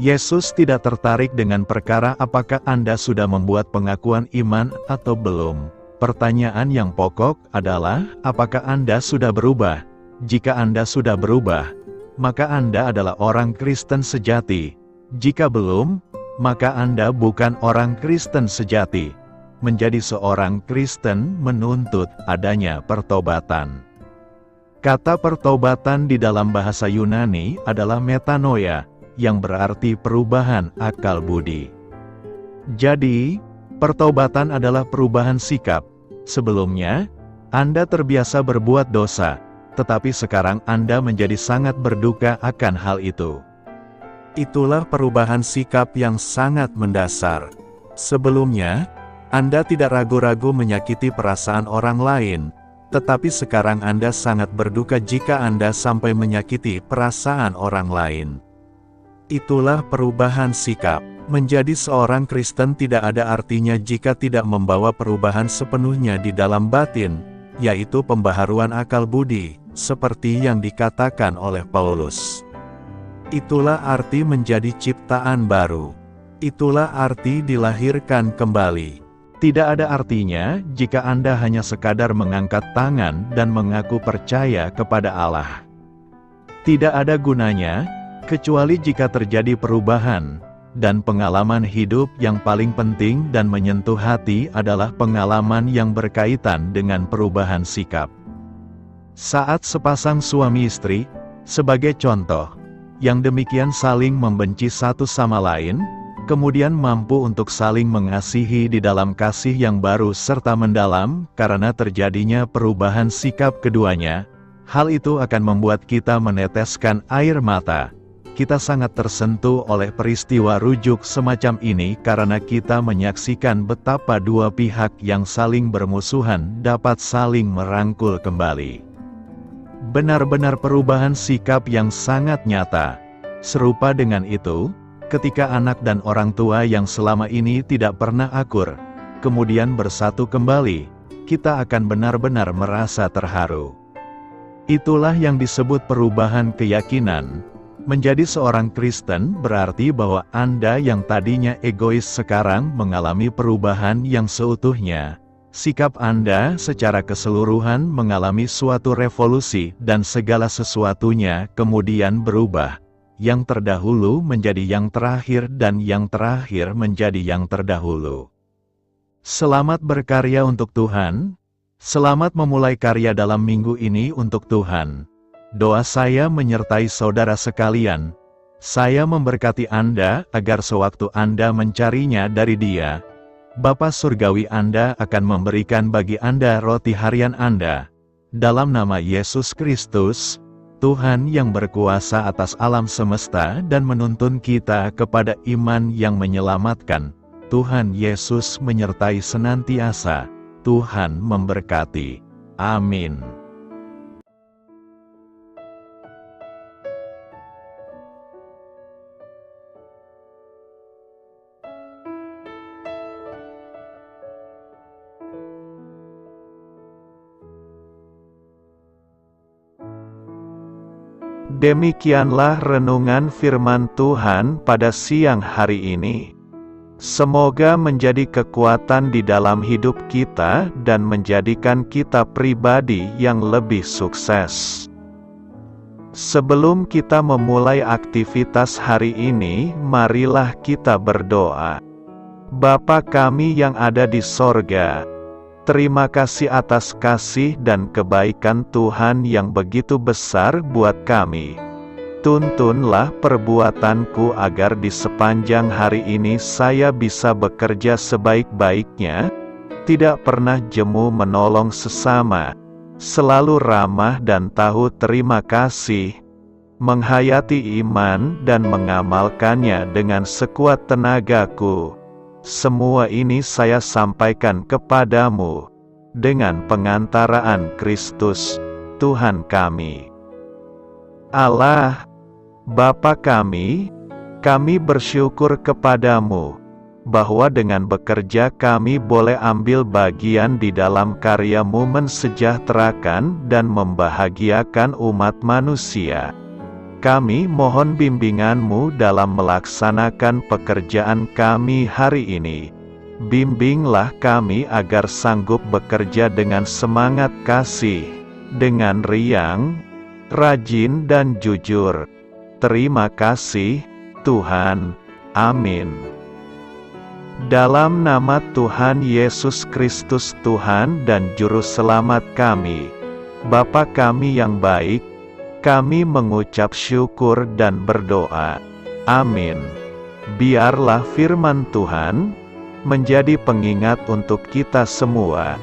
Yesus tidak tertarik dengan perkara apakah Anda sudah membuat pengakuan iman atau belum. Pertanyaan yang pokok adalah, apakah Anda sudah berubah? Jika Anda sudah berubah, maka Anda adalah orang Kristen sejati. Jika belum, maka Anda bukan orang Kristen sejati. menjadi seorang Kristen menuntut adanya pertobatan. Kata pertobatan di dalam bahasa Yunani adalah metanoia, yang berarti perubahan akal budi. Jadi, pertobatan adalah perubahan sikap. Sebelumnya, Anda terbiasa berbuat dosa, tetapi sekarang Anda menjadi sangat berduka akan hal itu. Itulah perubahan sikap yang sangat mendasar. Sebelumnya, Anda tidak ragu-ragu menyakiti perasaan orang lain, tetapi sekarang Anda sangat berduka jika Anda sampai menyakiti perasaan orang lain. Itulah perubahan sikap. Menjadi seorang Kristen tidak ada artinya jika tidak membawa perubahan sepenuhnya di dalam batin, yaitu pembaharuan akal budi, seperti yang dikatakan oleh Paulus. Itulah arti menjadi ciptaan baru. Itulah arti dilahirkan kembali. Tidak ada artinya jika Anda hanya sekadar mengangkat tangan dan mengaku percaya kepada Allah. Tidak ada gunanya, kecuali jika terjadi perubahan, dan pengalaman hidup yang paling penting dan menyentuh hati adalah pengalaman yang berkaitan dengan perubahan sikap. Saat sepasang suami istri, sebagai contoh, yang demikian saling membenci satu sama lain, kemudian mampu untuk saling mengasihi di dalam kasih yang baru serta mendalam, karena terjadinya perubahan sikap keduanya, hal itu akan membuat kita meneteskan air mata. Kita sangat tersentuh oleh peristiwa rujuk semacam ini karena kita menyaksikan betapa dua pihak yang saling bermusuhan dapat saling merangkul kembali. Benar-benar perubahan sikap yang sangat nyata. Serupa dengan itu, ketika anak dan orang tua yang selama ini tidak pernah akur, kemudian bersatu kembali, kita akan benar-benar merasa terharu. Itulah yang disebut perubahan keyakinan. Menjadi seorang Kristen berarti bahwa Anda yang tadinya egois sekarang mengalami perubahan yang seutuhnya. Sikap Anda secara keseluruhan mengalami suatu revolusi dan segala sesuatunya kemudian berubah. Yang terdahulu menjadi yang terakhir dan yang terakhir menjadi yang terdahulu. Selamat berkarya untuk Tuhan. Selamat memulai karya dalam minggu ini untuk Tuhan. Doa saya menyertai saudara sekalian. Saya memberkati Anda agar sewaktu Anda mencarinya dari Dia, Bapa Surgawi Anda akan memberikan bagi Anda roti harian Anda. Dalam nama Yesus Kristus, Tuhan yang berkuasa atas alam semesta dan menuntun kita kepada iman yang menyelamatkan, Tuhan Yesus menyertai senantiasa. Tuhan memberkati. Amin. Demikianlah renungan firman Tuhan pada siang hari ini. Semoga menjadi kekuatan di dalam hidup kita dan menjadikan kita pribadi yang lebih sukses. Sebelum kita memulai aktivitas hari ini, marilah kita berdoa. Bapa kami yang ada di sorga, terima kasih atas kasih dan kebaikan Tuhan yang begitu besar buat kami. Tuntunlah perbuatanku agar di sepanjang hari ini saya bisa bekerja sebaik-baiknya, tidak pernah jemu menolong sesama, selalu ramah dan tahu terima kasih, menghayati iman dan mengamalkannya dengan sekuat tenagaku. Semua ini saya sampaikan kepadamu, dengan pengantaraan Kristus, Tuhan kami. Allah, Bapa kami bersyukur kepadamu, bahwa dengan bekerja kami boleh ambil bagian di dalam karya-Mu mensejahterakan dan membahagiakan umat manusia. Kami mohon bimbingan-Mu dalam melaksanakan pekerjaan kami hari ini. Bimbinglah kami agar sanggup bekerja dengan semangat kasih, dengan riang, rajin dan jujur. Terima kasih, Tuhan. Amin. Dalam nama Tuhan Yesus Kristus Tuhan dan Juru Selamat kami, Bapa kami yang baik, kami mengucap syukur dan berdoa. Amin. Biarlah firman Tuhan menjadi pengingat untuk kita semua,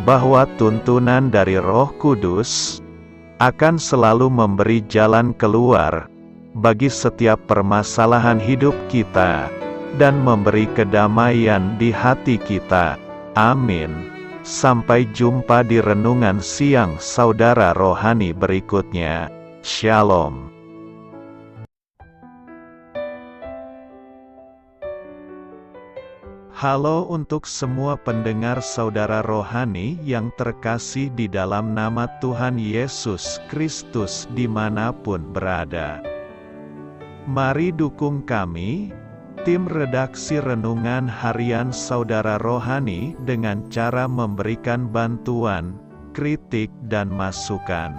bahwa tuntunan dari Roh Kudus akan selalu memberi jalan keluar bagi setiap permasalahan hidup kita, dan memberi kedamaian di hati kita. Amin. Sampai jumpa di renungan siang saudara rohani berikutnya. Shalom. Halo untuk semua pendengar saudara rohani yang terkasih di dalam nama Tuhan Yesus Kristus dimanapun berada. Mari dukung kami, tim redaksi Renungan Harian Saudara Rohani, dengan cara memberikan bantuan, kritik dan masukan.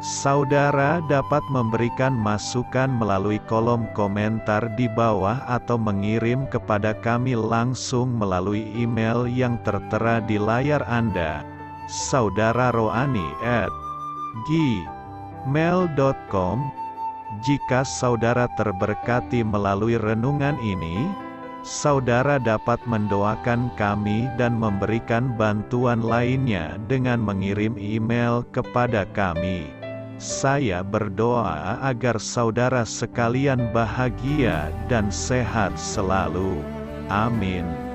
Saudara dapat memberikan masukan melalui kolom komentar di bawah atau mengirim kepada kami langsung melalui email yang tertera di layar Anda, saudararohani@gmail.com. Jika saudara terberkati melalui renungan ini, saudara dapat mendoakan kami dan memberikan bantuan lainnya dengan mengirim email kepada kami. Saya berdoa agar saudara sekalian bahagia dan sehat selalu. Amin.